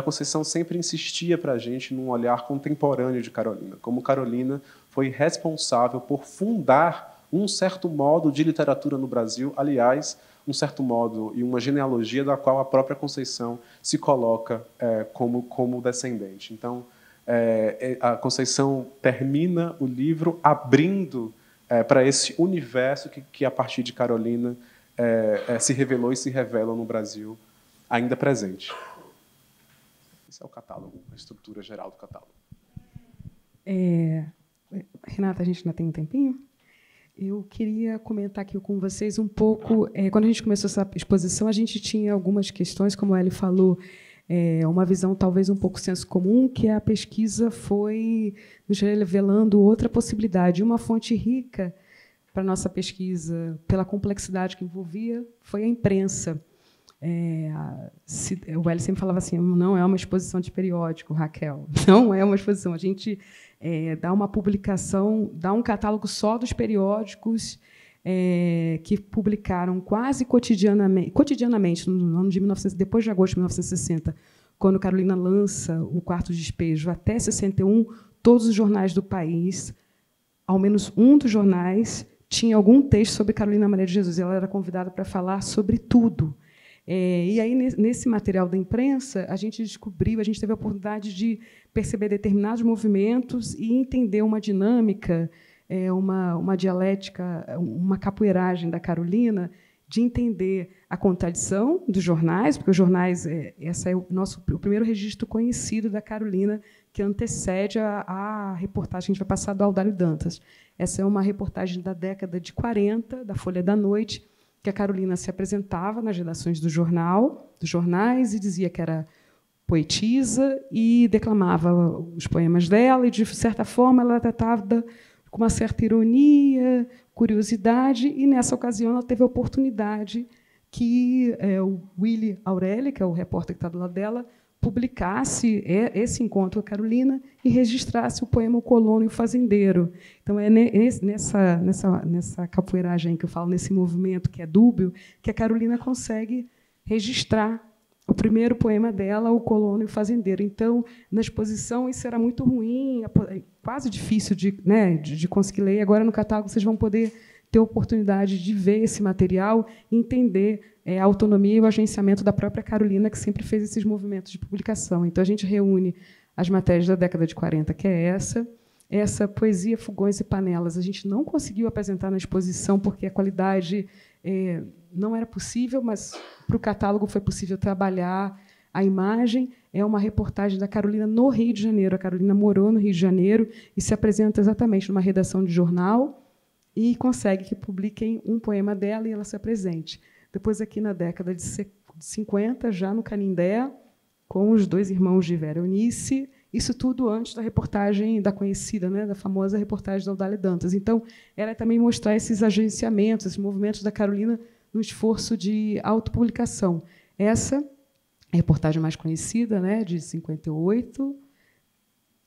Conceição sempre insistia para a gente num olhar contemporâneo de Carolina, como Carolina foi responsável por fundar um certo modo de literatura no Brasil, aliás, um certo modo e uma genealogia da qual a própria Conceição se coloca como descendente. Então, a Conceição termina o livro abrindo para esse universo que, a partir de Carolina, se revelou e se revela no Brasil, ainda presente. Esse é o catálogo, a estrutura geral do catálogo. Renata, a gente ainda tem um tempinho? Eu queria comentar aqui com vocês um pouco. Quando a gente começou essa exposição, a gente tinha algumas questões, como a Eli falou, uma visão talvez um pouco senso comum, que a pesquisa foi nos revelando outra possibilidade. Uma fonte rica para a nossa pesquisa, pela complexidade que envolvia, foi a imprensa. O Eli sempre falava assim, não é uma exposição de periódico, Raquel, não é uma exposição. A gente dá uma publicação, dá um catálogo só dos periódicos que publicaram quase cotidianamente no ano de 1900, depois de agosto de 1960, quando Carolina lança o Quarto de Despejo, até 61, todos os jornais do país, ao menos um dos jornais, tinha algum texto sobre Carolina Maria de Jesus. Ela era convidada para falar sobre tudo. E aí, nesse material da imprensa, a gente teve a oportunidade de perceber determinados movimentos e entender uma dinâmica, uma dialética, uma capoeiragem da Carolina, de entender a contradição dos jornais, porque os jornais, esse é o primeiro registro conhecido da Carolina, que antecede a reportagem que a gente vai passar do Audálio Dantas. Essa é uma reportagem da década de 40, da Folha da Noite, que a Carolina se apresentava nas redações dos jornais, e dizia que era poetisa e declamava os poemas dela, e, de certa forma, ela tratava com uma certa ironia, curiosidade, e, nessa ocasião, ela teve a oportunidade que o Willy Aureli, que é o repórter que está do lado dela, publicasse esse encontro com a Carolina e registrasse o poema O Colono e o Fazendeiro. Então, nessa capoeiragem que eu falo, nesse movimento que é dúbio, que a Carolina consegue registrar o primeiro poema dela, O Colono e o Fazendeiro. Então, na exposição, isso era muito ruim, quase difícil de conseguir ler. Agora, no catálogo, vocês vão poder ter a oportunidade de ver esse material e entender a autonomia e o agenciamento da própria Carolina, que sempre fez esses movimentos de publicação. Então, a gente reúne as matérias da década de 40, que é essa, essa poesia Fogões e Panelas. A gente não conseguiu apresentar na exposição porque a qualidade não era possível, mas para o catálogo foi possível trabalhar a imagem. É uma reportagem da Carolina no Rio de Janeiro. A Carolina morou no Rio de Janeiro e se apresenta exatamente numa redação de jornal e consegue que publiquem um poema dela e ela se apresente. Depois, aqui na década de 50, já no Canindé, com os dois irmãos de Vera Eunice, isso tudo antes da reportagem da conhecida, né, da famosa reportagem da Audália Dantas. Então, ela também mostrar esses agenciamentos, esses movimentos da Carolina no esforço de autopublicação. Essa é a reportagem mais conhecida, né, de 58,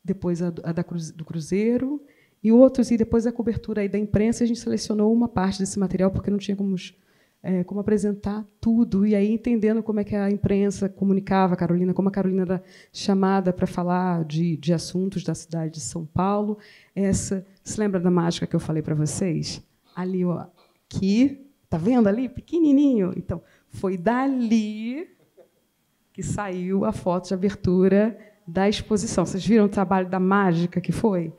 depois a do Cruzeiro, e outros, e depois a cobertura aí da imprensa. A gente selecionou uma parte desse material, porque não tinha como apresentar tudo, e aí entendendo como é que a imprensa comunicava a Carolina, como a Carolina era chamada para falar de assuntos da cidade de São Paulo. Se lembra da mágica que eu falei para vocês? Ali, ó, aqui, está vendo ali, pequenininho? Então, foi dali que saiu a foto de abertura da exposição. Vocês viram o trabalho da mágica que foi?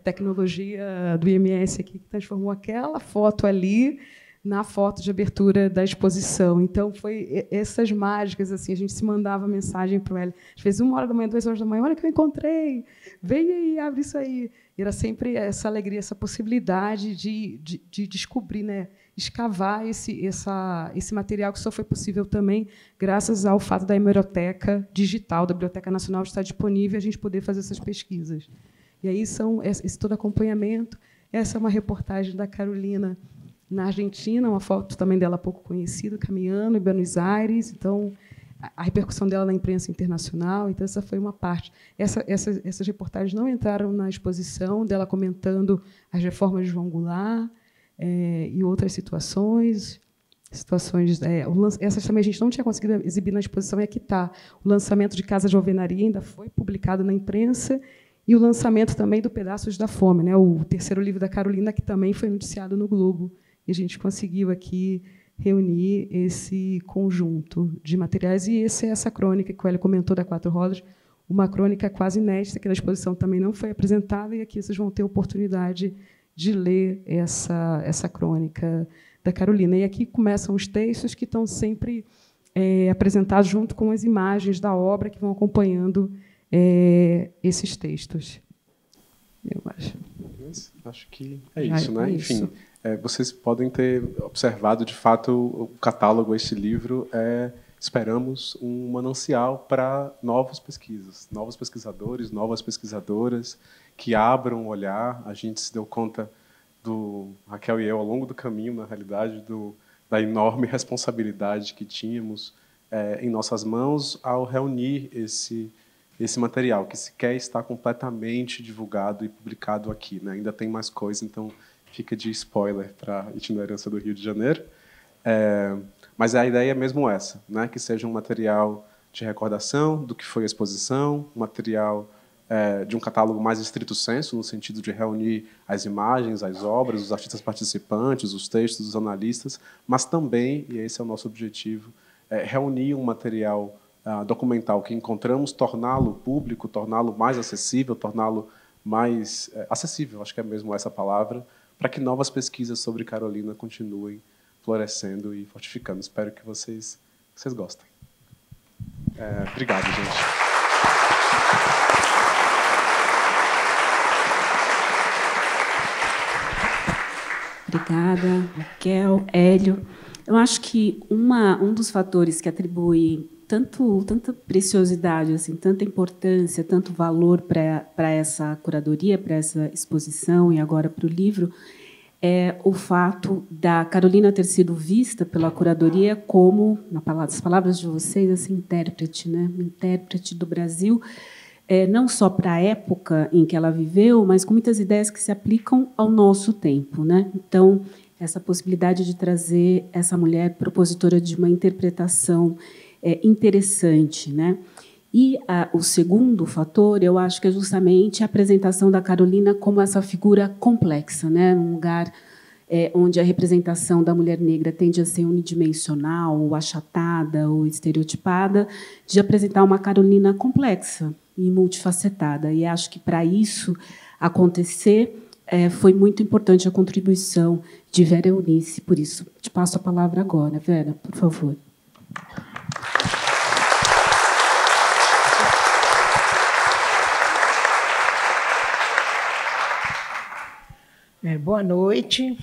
Tecnologia do IMS aqui que transformou aquela foto ali na foto de abertura da exposição. Então, foi essas mágicas, assim, a gente se mandava mensagem para ela, às vezes 1h, 2h, olha que eu encontrei, vem aí, abre isso aí. E era sempre essa alegria, essa possibilidade de descobrir, né, escavar esse material, que só foi possível também graças ao fato da hemeroteca digital da Biblioteca Nacional estar disponível e a gente poder fazer essas pesquisas. E aí esse todo acompanhamento. Essa é uma reportagem da Carolina na Argentina, uma foto também dela pouco conhecida, caminhando em Buenos Aires. Então, a repercussão dela na imprensa internacional. Então, essa foi uma parte. Essas reportagens não entraram na exposição, dela comentando as reformas de João Goulart e outras situações. Essas também a gente não tinha conseguido exibir na exposição, e aqui está. O lançamento de Casa de Alvenaria ainda foi publicado na imprensa, e o lançamento também do Pedaços da Fome, né, o terceiro livro da Carolina, que também foi noticiado no Globo. E a gente conseguiu aqui reunir esse conjunto de materiais. E essa crônica que o Hélio comentou, da Quatro Rodas, uma crônica quase inédita, que na exposição também não foi apresentada, e aqui vocês vão ter a oportunidade de ler essa crônica da Carolina. E aqui começam os textos que estão sempre apresentados junto com as imagens da obra que vão acompanhando esses textos. Eu acho. Acho que é isso, né? Enfim, vocês podem ter observado, de fato, o catálogo, este livro, esperamos, um manancial para novas pesquisas, novos pesquisadores, novas pesquisadoras, que abram o olhar. A gente se deu conta, Raquel e eu, ao longo do caminho, na realidade, da enorme responsabilidade que tínhamos em nossas mãos ao reunir esse material, que sequer está completamente divulgado e publicado aqui, né? Ainda tem mais coisa, então fica de spoiler para a itinerância do Rio de Janeiro. Mas a ideia é mesmo essa, né? Que seja um material de recordação do que foi a exposição, um material de um catálogo mais estrito sensu, no sentido de reunir as imagens, as obras, os artistas participantes, os textos dos analistas, mas também, e esse é o nosso objetivo, reunir um material documental que encontramos, torná-lo público, torná-lo mais acessível, torná-lo mais acessível, acho que é mesmo essa palavra, para que novas pesquisas sobre Carolina continuem florescendo e fortificando. Espero que vocês gostem. Obrigado, gente. Obrigada, Raquel, Hélio. Eu acho que um dos fatores que atribui tanta preciosidade, assim, tanta importância, tanto valor para essa curadoria, para essa exposição e agora para o livro, é o fato da Carolina ter sido vista pela curadoria como, nas palavras de vocês, assim, intérprete, né? Intérprete do Brasil, não só para a época em que ela viveu, mas com muitas ideias que se aplicam ao nosso tempo, né? Então, essa possibilidade de trazer essa mulher propositora de uma interpretação interessante, né? E o segundo fator, eu acho que é justamente a apresentação da Carolina como essa figura complexa, né? Num lugar onde a representação da mulher negra tende a ser unidimensional, ou achatada, ou estereotipada, de apresentar uma Carolina complexa e multifacetada. E acho que, para isso, acontecer. Foi muito importante a contribuição de Vera Eunice, por isso te passo a palavra agora. Vera, por favor. Boa noite.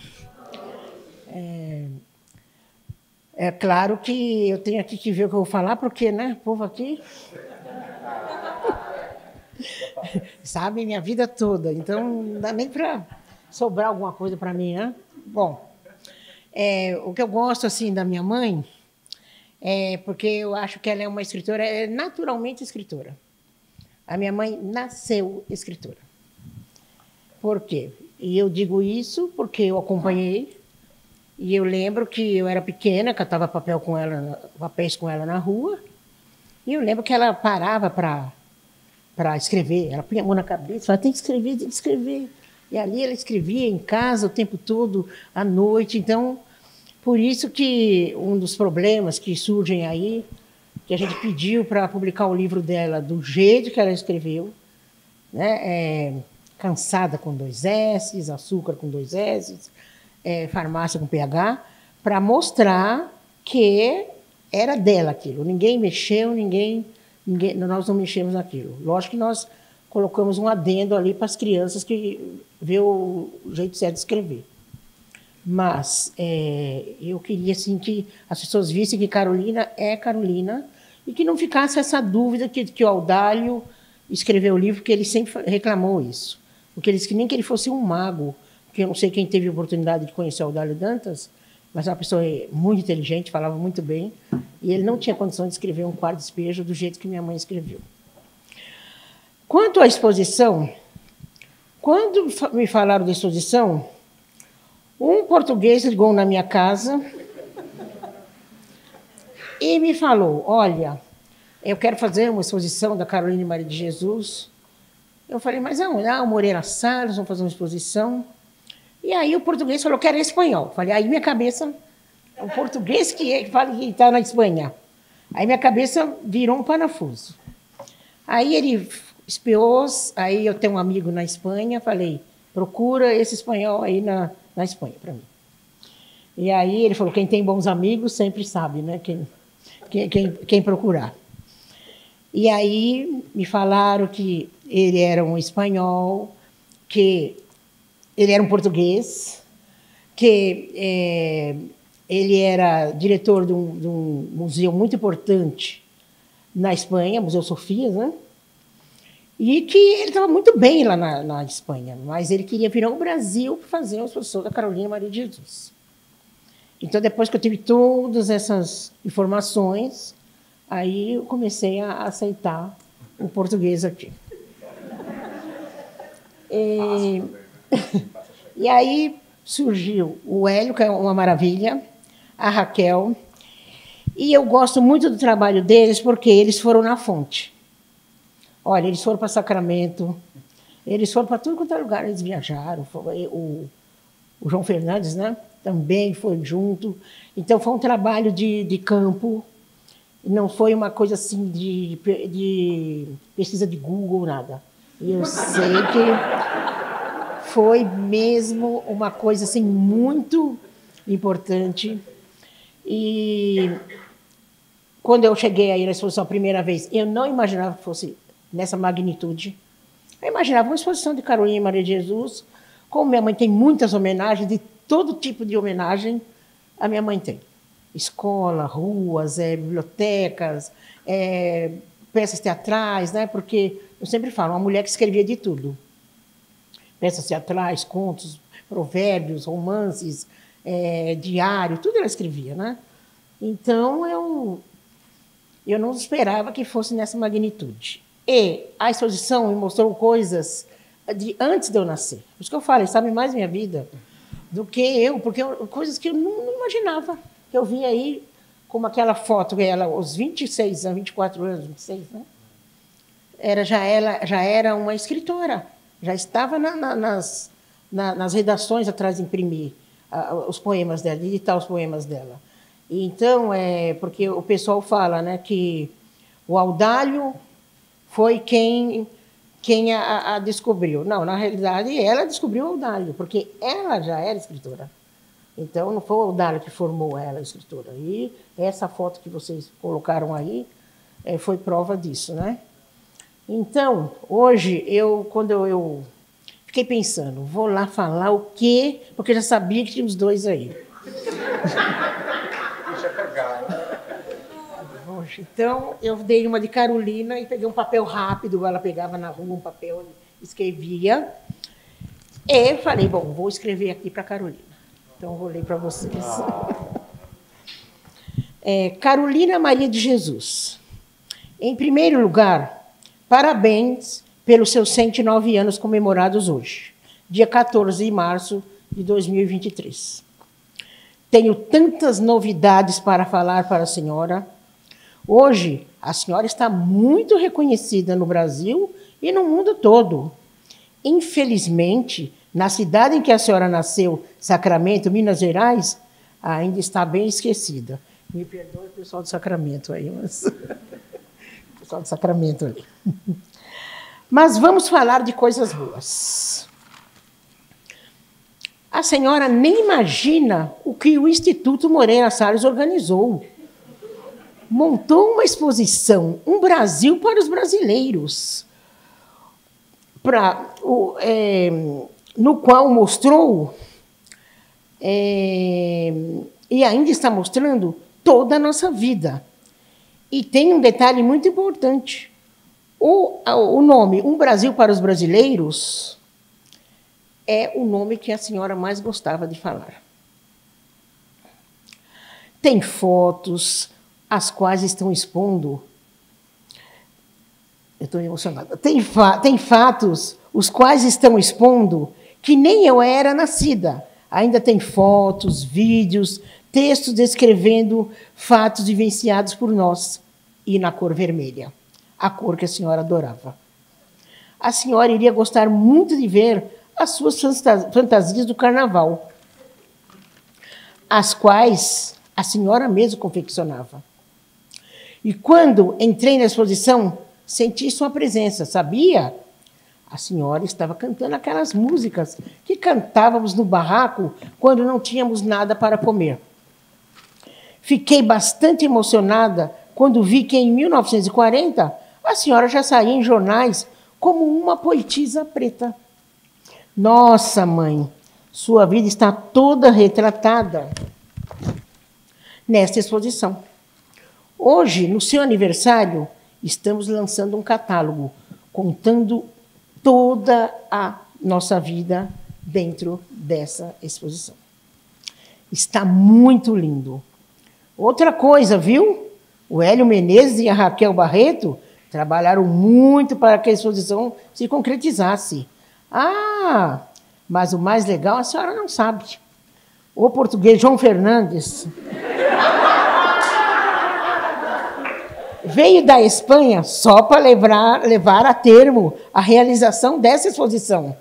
É claro que eu tenho aqui que ver o que eu vou falar, porque, né, o povo aqui sabe minha vida toda, então não dá nem para sobrar alguma coisa para mim, né? Bom, o que eu gosto assim da minha mãe é porque eu acho que ela é uma escritora, é naturalmente escritora. A minha mãe nasceu escritora. Por quê? E eu digo isso porque eu acompanhei. E eu lembro que eu era pequena, catava papéis com ela na rua, e eu lembro que ela parava para escrever. Ela punha a mão na cabeça, falava, tem que escrever, tem que escrever. E ali ela escrevia em casa o tempo todo, à noite. Então, por isso que um dos problemas que surgem aí, que a gente pediu para publicar o livro dela do jeito que ela escreveu, né? Cansada com 2 S, açúcar com 2 S, farmácia com PH, para mostrar que era dela aquilo. Ninguém mexeu, nós não mexemos naquilo. Lógico que nós colocamos um adendo ali para as crianças que vê o jeito certo de escrever. Mas eu queria assim, que as pessoas vissem que Carolina é Carolina e que não ficasse essa dúvida que o Audálio escreveu o livro, porque ele sempre reclamou isso. Porque ele disse que nem que ele fosse um mago, porque eu não sei quem teve a oportunidade de conhecer o Audálio Dantas, mas é uma pessoa muito inteligente, falava muito bem, e ele não tinha condição de escrever um quarto despejo do jeito que minha mãe escreveu. Quanto à exposição, quando me falaram da exposição, um português ligou na minha casa e me falou, olha, eu quero fazer uma exposição da Carolina Maria de Jesus. Eu falei, mas aonde? O Moreira Salles, vamos fazer uma exposição. E aí o português falou que era espanhol. Falei, aí minha cabeça, o português que fala que está na Espanha. Aí minha cabeça virou um parafuso. Aí ele espiou, aí eu tenho um amigo na Espanha, falei, procura esse espanhol aí na Espanha para mim. E aí ele falou, quem tem bons amigos sempre sabe, né? Quem procurar. E aí me falaram que ele era um espanhol, que ele era um português, que ele era diretor de um museu muito importante na Espanha, Museu Sofia, né? E que ele estava muito bem lá na Espanha, mas ele queria vir ao Brasil para fazer uma exposição da Carolina Maria de Jesus. Então, depois que eu tive todas essas informações, aí eu comecei a aceitar o português aqui. E aí surgiu o Hélio, que é uma maravilha, a Raquel, e eu gosto muito do trabalho deles porque eles foram na fonte. Olha, eles foram para Sacramento, eles foram para tudo quanto é lugar, eles viajaram. O João Fernandes, né, também foi junto. Então, foi um trabalho de campo, não foi uma coisa assim de pesquisa de Google, nada. E eu sei que foi mesmo uma coisa assim, muito importante. E quando eu cheguei aí na exposição a primeira vez, eu não imaginava que fosse nessa magnitude. Eu imaginava uma exposição de Carolina Maria de Jesus. Como minha mãe tem muitas homenagens, de todo tipo de homenagem, a minha mãe tem. Escola, ruas, bibliotecas, peças teatrais, né? Porque eu sempre falo, uma mulher que escrevia de tudo. Peças teatrais, contos, provérbios, romances, diário, tudo ela escrevia, né? Então, eu não esperava que fosse nessa magnitude. E a exposição me mostrou coisas de antes de eu nascer. Por isso que eu falo, eles sabem mais minha vida do que eu, porque coisas que eu não imaginava. Eu vi aí, como aquela foto, ela, aos 26 anos, 24 anos, 26, né? Já era uma escritora, já estava nas redações atrás de imprimir os poemas dela, de editar os poemas dela. Então, porque o pessoal fala, né, que o Audálio foi quem quem a descobriu. Não, na realidade, ela descobriu o Audálio, porque ela já era escritora. Então, não foi o Audálio que formou ela, escritora. E essa foto que vocês colocaram aí foi prova disso, né? Então, hoje, quando eu fiquei pensando, vou lá falar o quê? Porque eu já sabia que tinha os dois aí. Deixa eu pegar. Então, eu dei uma de Carolina e peguei um papel rápido, ela pegava na rua um papel, escrevia. E falei, bom, vou escrever aqui para Carolina. Então, vou ler para vocês. Carolina Maria de Jesus. Em primeiro lugar, parabéns pelos seus 109 anos comemorados hoje, dia 14 de março de 2023. Tenho tantas novidades para falar para a senhora. Hoje, a senhora está muito reconhecida no Brasil e no mundo todo. Infelizmente, na cidade em que a senhora nasceu, Sacramento, Minas Gerais, ainda está bem esquecida. Me perdoe o pessoal do Sacramento aí, mas... o pessoal do Sacramento ali. Mas vamos falar de coisas boas. A senhora nem imagina o que o Instituto Moreira Salles organizou. Montou uma exposição, Um Brasil para os Brasileiros, no qual mostrou, e ainda está mostrando, toda a nossa vida. E tem um detalhe muito importante. O nome Um Brasil para os Brasileiros é o nome que a senhora mais gostava de falar. Tem fotos, as quais estão expondo... Eu estou emocionada. Tem fatos, os quais estão expondo, que nem eu era nascida. Ainda tem fotos, vídeos, textos descrevendo fatos vivenciados por nós, e na cor vermelha, a cor que a senhora adorava. A senhora iria gostar muito de ver as suas fantasias do carnaval, as quais a senhora mesma confeccionava. E quando entrei na exposição, senti sua presença, sabia? A senhora estava cantando aquelas músicas que cantávamos no barraco quando não tínhamos nada para comer. Fiquei bastante emocionada quando vi que, em 1940, a senhora já saía em jornais como uma poetisa preta. Nossa, mãe, sua vida está toda retratada nesta exposição. Hoje, no seu aniversário, estamos lançando um catálogo contando toda a nossa vida dentro dessa exposição. Está muito lindo. Outra coisa, viu? O Hélio Menezes e a Raquel Barreto trabalharam muito para que a exposição se concretizasse. Ah, mas o mais legal a senhora não sabe. O português João Fernandes veio da Espanha só para levar a termo a realização dessa exposição.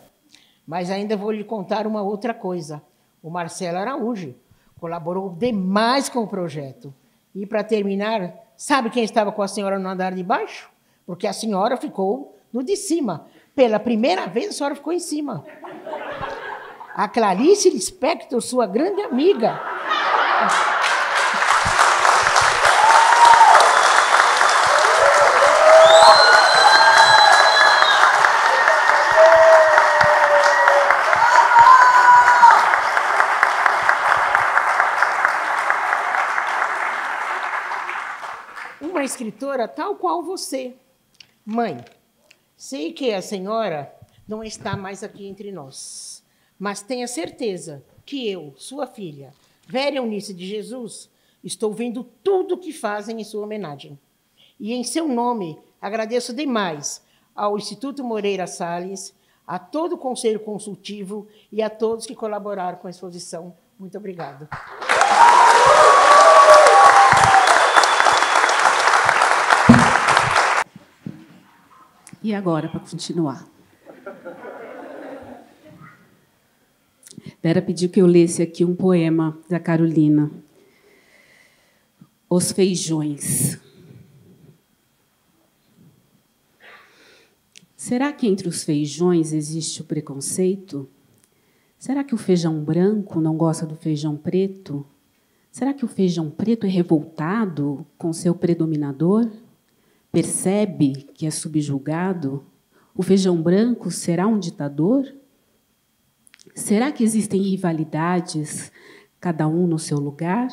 Mas ainda vou lhe contar uma outra coisa. O Marcelo Araújo colaborou demais com o projeto. E, para terminar, sabe quem estava com a senhora no andar de baixo? Porque a senhora ficou no de cima. Pela primeira vez, a senhora ficou em cima. A Clarice Lispector, sua grande amiga. Uma escritora tal qual você. Mãe, sei que a senhora não está mais aqui entre nós, mas tenha certeza que eu, sua filha, Vera Eunice de Jesus, estou vendo tudo o que fazem em sua homenagem. E, em seu nome, agradeço demais ao Instituto Moreira Salles, a todo o Conselho Consultivo e a todos que colaboraram com a exposição. Muito obrigada. E agora, para continuar. Vera pediu que eu lesse aqui um poema da Carolina. Os Feijões. Será que entre os feijões existe o preconceito? Será que o feijão branco não gosta do feijão preto? Será que o feijão preto é revoltado com seu predominador? Percebe que é subjugado? O feijão branco será um ditador? Será que existem rivalidades, cada um no seu lugar?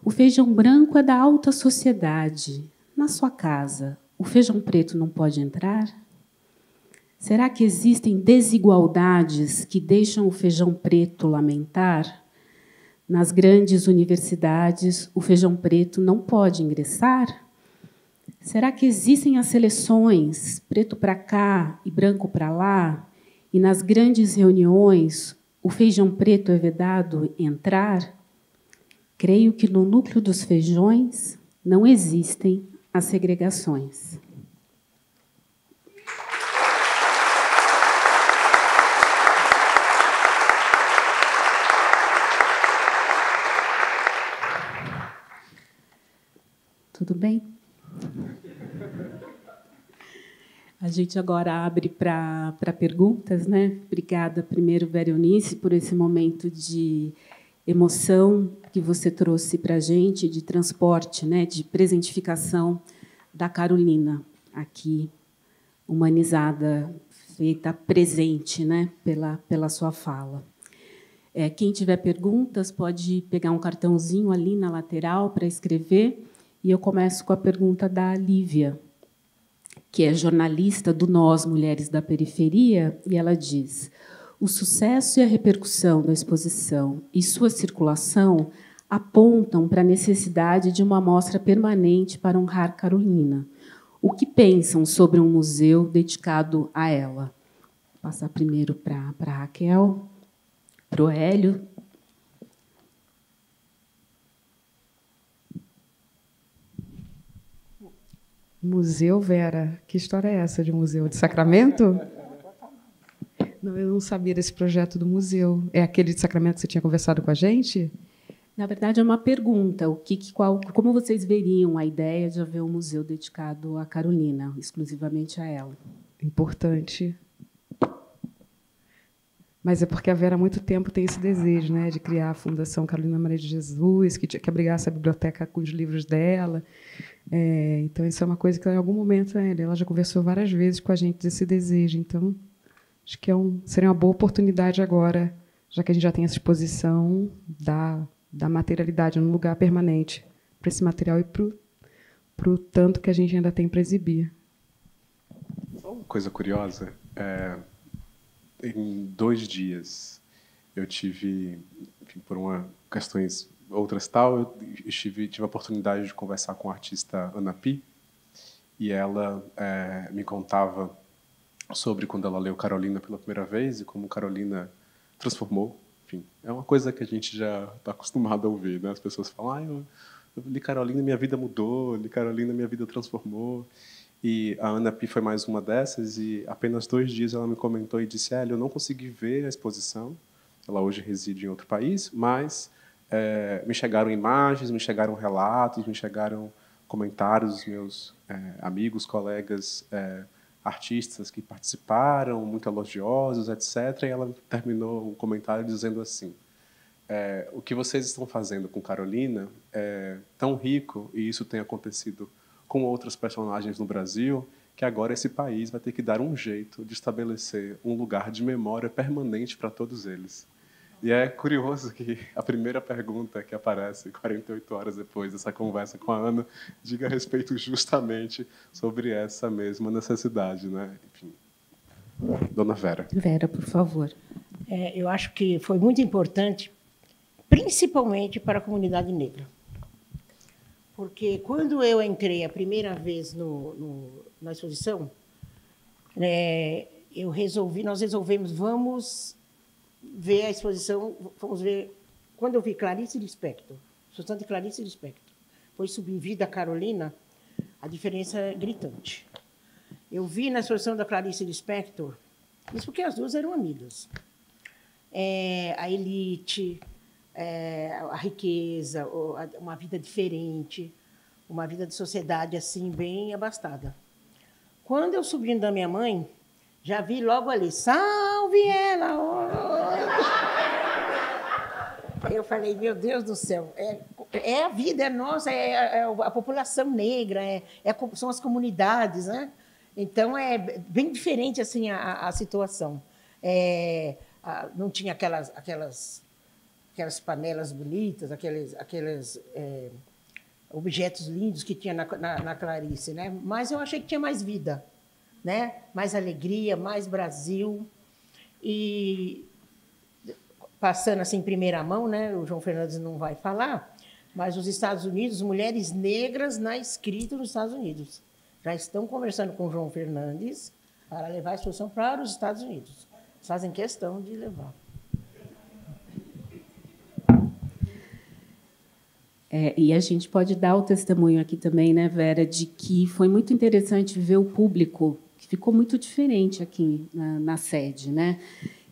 O feijão branco é da alta sociedade. Na sua casa, o feijão preto não pode entrar? Será que existem desigualdades que deixam o feijão preto lamentar? Nas grandes universidades, o feijão preto não pode ingressar? Será que existem as seleções, preto para cá e branco para lá, e nas grandes reuniões o feijão preto é vedado entrar? Creio que no núcleo dos feijões não existem as segregações. Tudo bem? A gente agora abre para perguntas, né? Obrigada, primeiro, Vera Eunice, por esse momento de emoção que você trouxe para a gente, de transporte, né? De presentificação da Carolina, aqui, humanizada, feita presente, né? Pela sua fala. Quem tiver perguntas pode pegar um cartãozinho ali na lateral para escrever. E eu começo com a pergunta da Lívia, que é jornalista do Nós, Mulheres da Periferia, e ela diz: o sucesso e a repercussão da exposição e sua circulação apontam para a necessidade de uma mostra permanente para honrar Carolina. O que pensam sobre um museu dedicado a ela? Vou passar primeiro para a Raquel, para o Hélio. Museu, Vera? Que história é essa de museu? De Sacramento? Não, eu não sabia desse projeto do museu. É aquele de Sacramento que você tinha conversado com a gente? Na verdade, é uma pergunta. Como vocês veriam a ideia de haver um museu dedicado a Carolina, exclusivamente a ela? Importante. Mas é porque a Vera há muito tempo tem esse desejo, né, de criar a Fundação Carolina Maria de Jesus, que abrigasse a biblioteca com os livros dela. Então, isso é uma coisa que, em algum momento, ela já conversou várias vezes com a gente desse desejo. Então, acho que seria uma boa oportunidade agora, já que a gente já tem essa exposição da materialidade num lugar permanente, para esse material e para o tanto que a gente ainda tem para exibir. Uma coisa curiosa, em 2 dias eu tive, enfim, por questões outras tal, eu tive a oportunidade de conversar com a artista Ana Pi, e ela me contava sobre quando ela leu Carolina pela primeira vez e como Carolina transformou. Enfim, é uma coisa que a gente já está acostumado a ouvir, né? As pessoas falam: eu li Carolina, minha vida mudou, li Carolina, minha vida transformou. E a Ana Pi foi mais uma dessas, e apenas 2 dias ela me comentou e disse: eu não consegui ver a exposição, ela hoje reside em outro país, mas me chegaram imagens, me chegaram relatos, me chegaram comentários dos meus amigos, colegas, artistas que participaram, muito elogiosos, etc. E ela terminou um comentário dizendo assim: o que vocês estão fazendo com Carolina é tão rico, e isso tem acontecido com outras personagens no Brasil, que agora esse país vai ter que dar um jeito de estabelecer um lugar de memória permanente para todos eles. E é curioso que a primeira pergunta que aparece 48 horas depois dessa conversa com a Ana diga a respeito justamente sobre essa mesma necessidade, né? Enfim. Dona Vera. Vera, por favor. Eu acho que foi muito importante, principalmente para a comunidade negra. Porque quando eu entrei a primeira vez na exposição, nós resolvemos, vamos ver a exposição, vamos ver. Quando eu vi Clarice Lispector, exposição de Clarice Lispector, foi subvida a Carolina, a diferença é gritante. Eu vi na exposição da Clarice Lispector, isso porque as duas eram amigas, a elite, a riqueza, uma vida diferente, uma vida de sociedade assim bem abastada. Quando eu subindo da minha mãe, já vi logo ali, salve ela! Eu falei, meu Deus do céu, é a vida, é nossa, é a população negra, são as comunidades, né? Então, é bem diferente assim, a situação. Não tinha aquelas panelas bonitas, aqueles objetos lindos que tinha na Clarice, né? Mas eu achei que tinha mais vida, né? Mais alegria, mais Brasil. E passando assim em primeira mão, né? O João Fernandes não vai falar, mas os Estados Unidos, mulheres negras na escrita nos Estados Unidos, já estão conversando com o João Fernandes para levar a exposição para os Estados Unidos. Eles fazem questão de levar. E a gente pode dar o testemunho aqui também, né, Vera, de que foi muito interessante ver o público, que ficou muito diferente aqui na sede, né?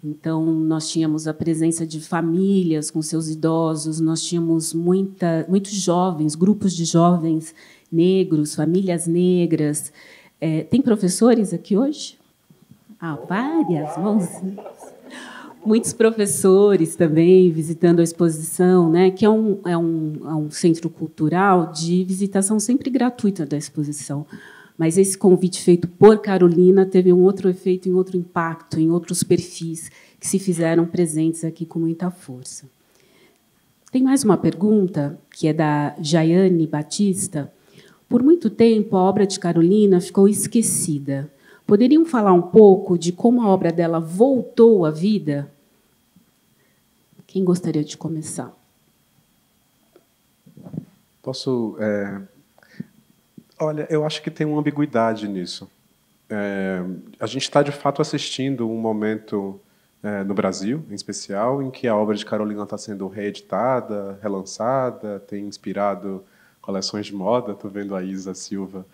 Então, nós tínhamos a presença de famílias com seus idosos, nós tínhamos muitos jovens, grupos de jovens negros, famílias negras. Tem professores aqui hoje? Várias mãozinhas. Muitos professores também visitando a exposição, né, que é um centro cultural de visitação sempre gratuita da exposição. Mas esse convite feito por Carolina teve um outro efeito, um outro impacto, em outros perfis que se fizeram presentes aqui com muita força. Tem mais uma pergunta, que é da Jaiane Batista. Por muito tempo, a obra de Carolina ficou esquecida. Poderiam falar um pouco de como a obra dela voltou à vida? Quem gostaria de começar? Posso... Olha, eu acho que tem uma ambiguidade nisso. A gente está, de fato, assistindo um momento no Brasil, em especial, em que a obra de Carolina está sendo reeditada, relançada, tem inspirado coleções de moda. Estou vendo a Isa Silva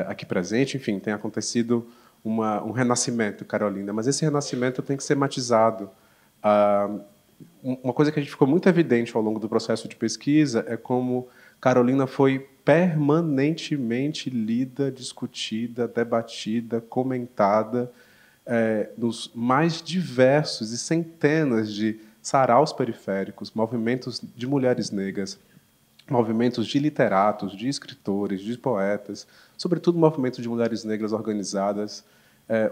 aqui presente. Enfim, tem acontecido um renascimento, Carolina. Mas esse renascimento tem que ser matizado. Uma coisa que a gente ficou muito evidente ao longo do processo de pesquisa é como Carolina foi permanentemente lida, discutida, debatida, comentada nos mais diversos e centenas de saraus periféricos, movimentos de mulheres negras, movimentos de literatos, de escritores, de poetas, sobretudo movimentos de mulheres negras organizadas,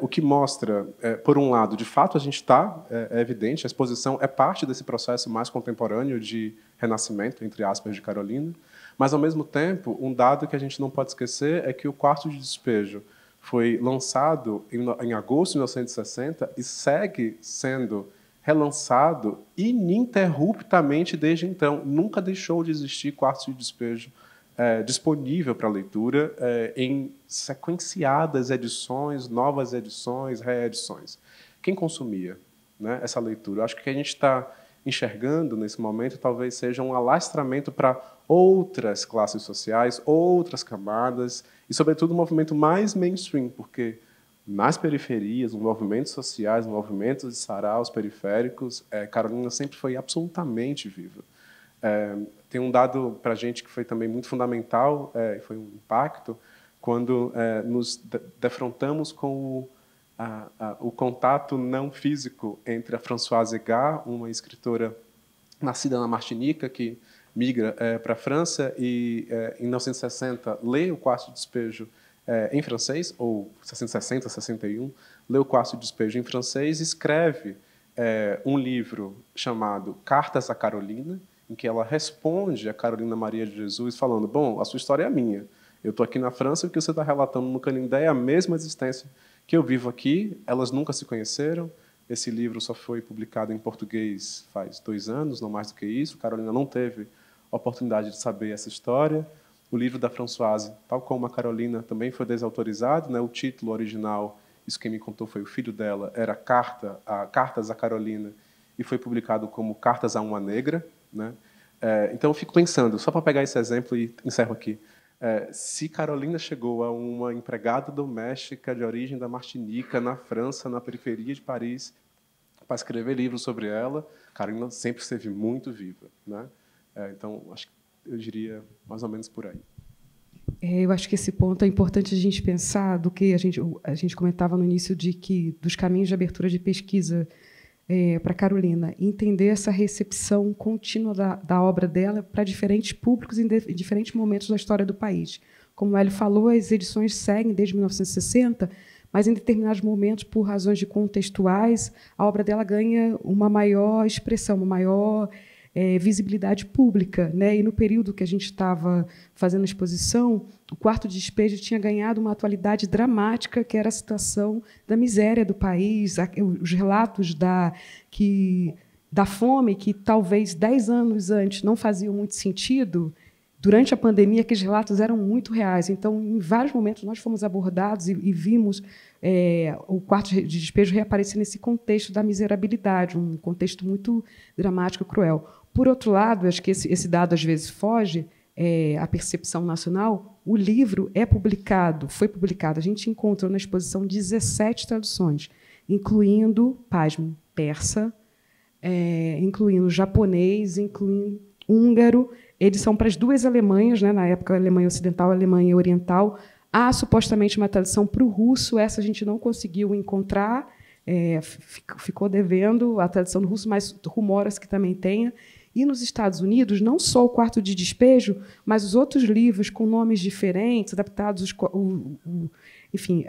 o que mostra, por um lado, de fato a gente está, é evidente, a exposição é parte desse processo mais contemporâneo de renascimento, entre aspas, de Carolina, mas, ao mesmo tempo, um dado que a gente não pode esquecer é que o Quarto de Despejo foi lançado em agosto de 1960 e segue sendo relançado ininterruptamente desde então. Nunca deixou de existir Quarto de Despejo disponível para leitura em sequenciadas edições, novas edições, reedições. Quem consumia, né, essa leitura? Eu acho que o que a gente está enxergando nesse momento talvez seja um alastramento para outras classes sociais, outras camadas e, sobretudo, um movimento mais mainstream, porque nas periferias, nos movimentos sociais, nos movimentos de saraus periféricos, Carolina sempre foi absolutamente viva. Tem um dado para a gente que foi também muito fundamental, foi um impacto, quando nos defrontamos com o contato não físico entre a Françoise Egard, uma escritora nascida na Martinica, que migra para a França e, em 1960, lê o Quarto de Despejo em francês, ou 1960, 61, lê o Quarto de Despejo em francês e escreve um livro chamado Cartas a Carolina, em que ela responde a Carolina Maria de Jesus falando: bom, a sua história é a minha. Eu estou aqui na França e o que você está relatando no Canindé é a mesma existência que eu vivo aqui. Elas nunca se conheceram. Esse livro só foi publicado em português faz 2 anos, não mais do que isso. Carolina não teve a oportunidade de saber essa história. O livro da Françoise, tal como a Carolina, também foi desautorizado, né? O título original, isso quem me contou foi o filho dela, era Cartas a Carolina, e foi publicado como Cartas a uma Negra, né? Então, eu fico pensando, só para pegar esse exemplo e encerro aqui, se Carolina chegou a uma empregada doméstica de origem da Martinica, na França, na periferia de Paris, para escrever livros sobre ela, Carolina sempre esteve muito viva, né? Então, acho que eu diria mais ou menos por aí. Eu acho que esse ponto é importante a gente pensar do que a gente comentava no início dos caminhos de abertura de pesquisa para Carolina, entender essa recepção contínua da obra dela para diferentes públicos em diferentes momentos da história do país. Como o Hélio falou, as edições seguem desde 1960, mas em determinados momentos, por razões contextuais, a obra dela ganha uma maior expressão, uma maior visibilidade pública, né? E no período que a gente estava fazendo a exposição, o Quarto de Despejo tinha ganhado uma atualidade dramática, que era a situação da miséria do país, os relatos da fome, que talvez 10 anos antes não faziam muito sentido. Durante a pandemia, aqueles relatos eram muito reais. Então, em vários momentos, nós fomos abordados e vimos o Quarto de Despejo reaparecer nesse contexto da miserabilidade, um contexto muito dramático e cruel. Por outro lado, acho que esse dado às vezes foge à percepção nacional. O livro foi publicado, a gente encontrou na exposição 17 traduções, incluindo, pasmo, persa, incluindo japonês, incluindo húngaro, edição para as duas Alemanhas, né, na época a Alemanha Ocidental e a Alemanha Oriental. Há supostamente uma tradução para o russo, essa a gente não conseguiu encontrar, ficou devendo a tradução do russo, mas rumora-se que também tenha. E nos Estados Unidos, não só o Quarto de Despejo, mas os outros livros com nomes diferentes, adaptados, enfim,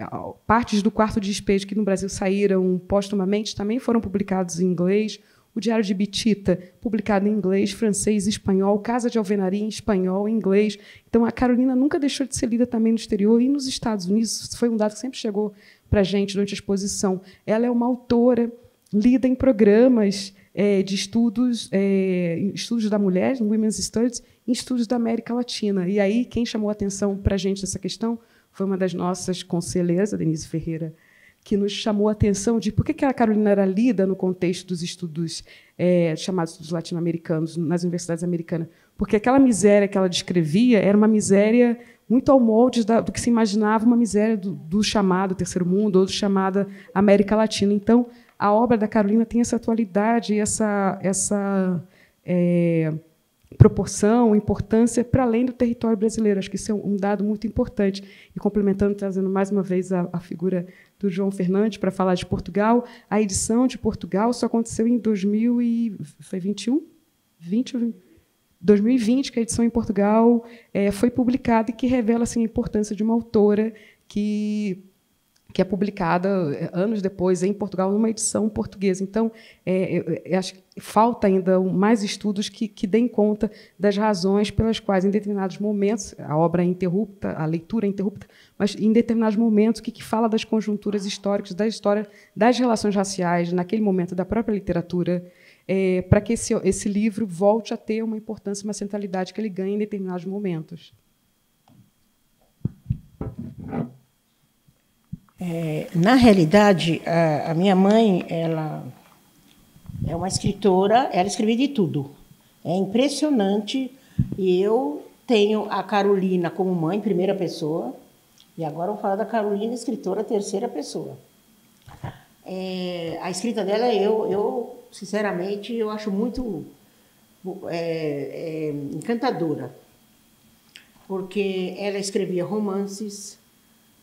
partes do Quarto de Despejo que no Brasil saíram póstumamente também foram publicados em inglês. O Diário de Bitita, publicado em inglês, francês, espanhol, Casa de Alvenaria em espanhol, em inglês. Então, a Carolina nunca deixou de ser lida também no exterior. E nos Estados Unidos, foi um dado que sempre chegou para a gente durante a exposição. Ela é uma autora lida em programas de estudos da mulher, Women's Studies, em estudos da América Latina. E aí, quem chamou a atenção para a gente dessa questão foi uma das nossas conselheiras, a Denise Ferreira, que nos chamou a atenção de por que a Carolina era lida no contexto dos estudos chamados estudos latino-americanos, nas universidades americanas. Porque aquela miséria que ela descrevia era uma miséria muito ao molde do que se imaginava uma miséria do chamado Terceiro Mundo ou do chamada América Latina. Então, a obra da Carolina tem essa atualidade, essa proporção, importância para além do território brasileiro. Acho que isso é um dado muito importante. E complementando, trazendo mais uma vez a figura do João Fernandes para falar de Portugal, a edição de Portugal só aconteceu em 2020, que a edição em Portugal foi publicada e que revela assim, a importância de uma autora que é publicada anos depois em Portugal numa edição portuguesa. Então, eu acho que falta ainda mais estudos que deem conta das razões pelas quais, em determinados momentos, a obra é interrupta, a leitura é interrupta, mas, em determinados momentos, o que fala das conjunturas históricas, da história das relações raciais, naquele momento, da própria literatura, para que esse livro volte a ter uma importância, uma centralidade que ele ganha em determinados momentos. Na realidade, a minha mãe, ela é uma escritora, ela escreveu de tudo. É impressionante. E eu tenho a Carolina como mãe, primeira pessoa, e agora vou falar da Carolina, escritora, terceira pessoa. A escrita dela, eu sinceramente, eu acho muito encantadora, porque ela escrevia romances.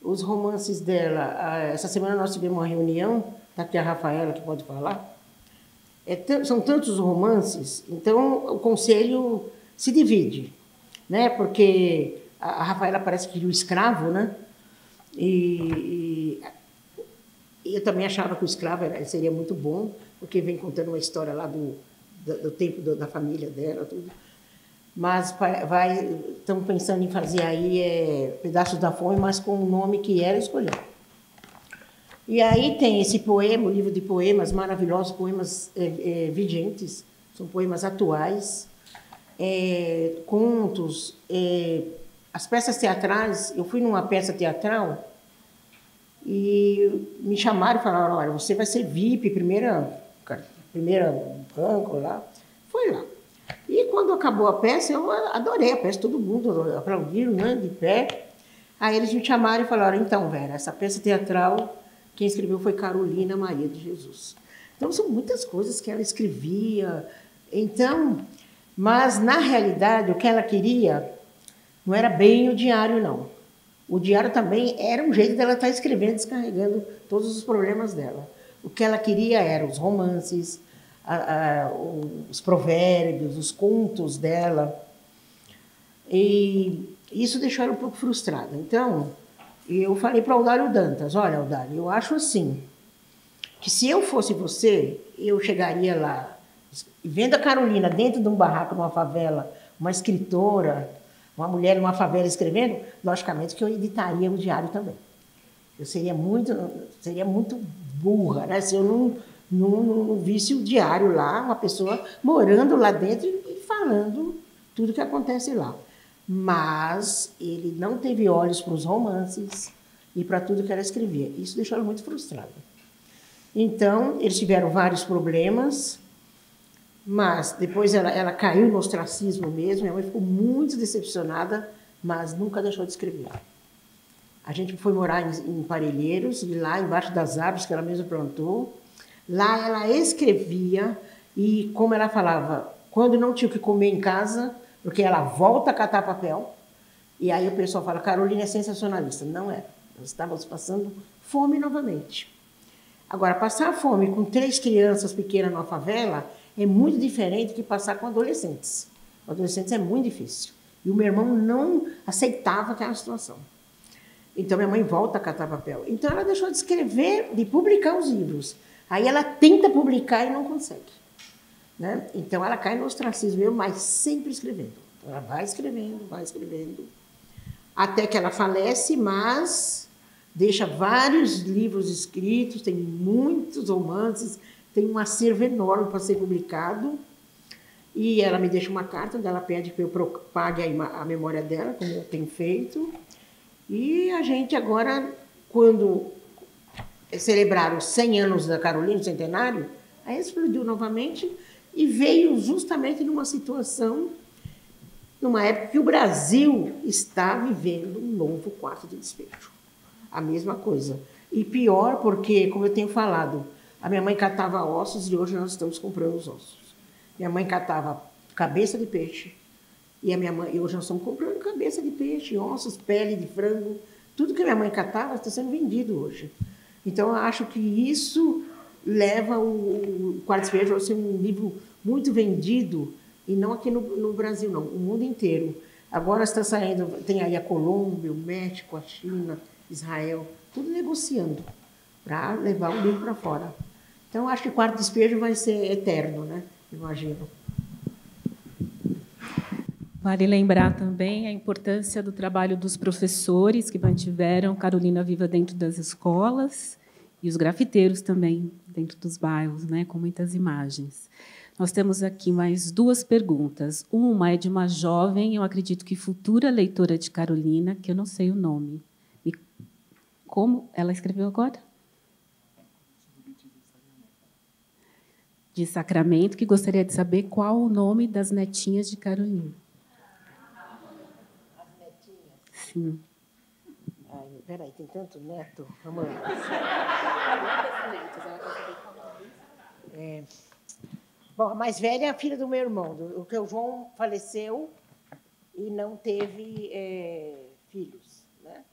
Os romances dela, essa semana nós tivemos uma reunião, está aqui a Rafaela que pode falar, são tantos romances, então o conselho se divide, né? Porque a Rafaela parece que queria o escravo, né? E eu também achava que o escravo seria muito bom, porque vem contando uma história lá do tempo da família dela, tudo. Mas estamos pensando em fazer aí Pedaços da Fome, mas com o nome que ela escolheu. E aí tem esse poema, o livro de poemas maravilhosos, poemas vigentes, são poemas atuais, contos, as peças teatrais. Eu fui numa peça teatral e me chamaram e falaram: olha, você vai ser VIP, primeira banco lá. Foi lá. E quando acabou a peça, eu adorei a peça, todo mundo aplaudiu, né, de pé. Aí eles me chamaram e falaram: então, Vera, essa peça teatral, quem escreveu foi Carolina Maria de Jesus. Então, são muitas coisas que ela escrevia. Então, mas, na realidade, o que ela queria Não era bem o diário, não. O diário também era um jeito dela estar escrevendo, descarregando todos os problemas dela. O que ela queria eram os romances, os provérbios, os contos dela. E isso deixou ela um pouco frustrada. Então, eu falei para o Audário Dantas, olha, Audário, eu acho assim, que se eu fosse você, eu chegaria lá, vendo a Carolina dentro de um barraco, numa favela, uma escritora, uma mulher numa favela escrevendo, logicamente que eu editaria o diário também. Eu seria muito burra, né? Se eu não visse o diário lá, uma pessoa morando lá dentro e falando tudo que acontece lá. Mas ele não teve olhos para os romances e para tudo que ela escrevia. Isso deixou ela muito frustrada. Então, eles tiveram vários problemas, mas depois ela caiu no ostracismo mesmo, minha mãe ficou muito decepcionada, mas nunca deixou de escrever. A gente foi morar em Parelheiros, e lá embaixo das árvores que ela mesma plantou, lá ela escrevia, e como ela falava, quando não tinha o que comer em casa, porque ela volta a catar papel, e aí o pessoal fala, Carolina é sensacionalista. Não é, nós estávamos passando fome novamente. Agora, passar fome com 3 crianças pequenas numa favela é muito diferente de passar com adolescentes. Com adolescentes é muito difícil. E o meu irmão não aceitava aquela situação. Então, minha mãe volta a catar papel. Então, ela deixou de escrever, de publicar os livros. Aí, ela tenta publicar e não consegue. Né? Então, ela cai no ostracismo, mas sempre escrevendo. Ela vai escrevendo, até que ela falece, mas deixa vários livros escritos, tem muitos romances, tem um acervo enorme para ser publicado. E ela me deixa uma carta onde ela pede que eu propague a memória dela, como eu tenho feito. E a gente agora, quando celebraram os 100 anos da Carolina, o centenário, aí explodiu novamente e veio justamente numa situação, numa época que o Brasil está vivendo um novo quarto de despejo. A mesma coisa. E pior porque, como eu tenho falado, a minha mãe catava ossos e hoje nós estamos comprando os ossos. Minha mãe catava cabeça de peixe e hoje nós estamos comprando cabeça de peixe, ossos, pele de frango. Tudo que minha mãe catava está sendo vendido hoje. Então, eu acho que isso leva o Quarto Despejo a ser um livro muito vendido, e não aqui no Brasil, não, o mundo inteiro. Agora está saindo, tem aí a Colômbia, o México, a China, Israel, tudo negociando para levar o livro para fora. Então, acho que o Quarto Despejo vai ser eterno, né? Imagino. Vale lembrar também a importância do trabalho dos professores que mantiveram Carolina viva dentro das escolas e os grafiteiros também dentro dos bairros, né, com muitas imagens. Nós temos aqui mais 2 perguntas. Uma é de uma jovem, eu acredito que futura leitora de Carolina, que eu não sei o nome. E como ela escreveu agora? De Sacramento, que gostaria de saber qual o nome das netinhas de Carolina. As netinhas? Sim. Ai, peraí, tem tanto neto. Vamos lá. Bom, a mais velha é a filha do meu irmão. O João faleceu e não teve filhos. Né?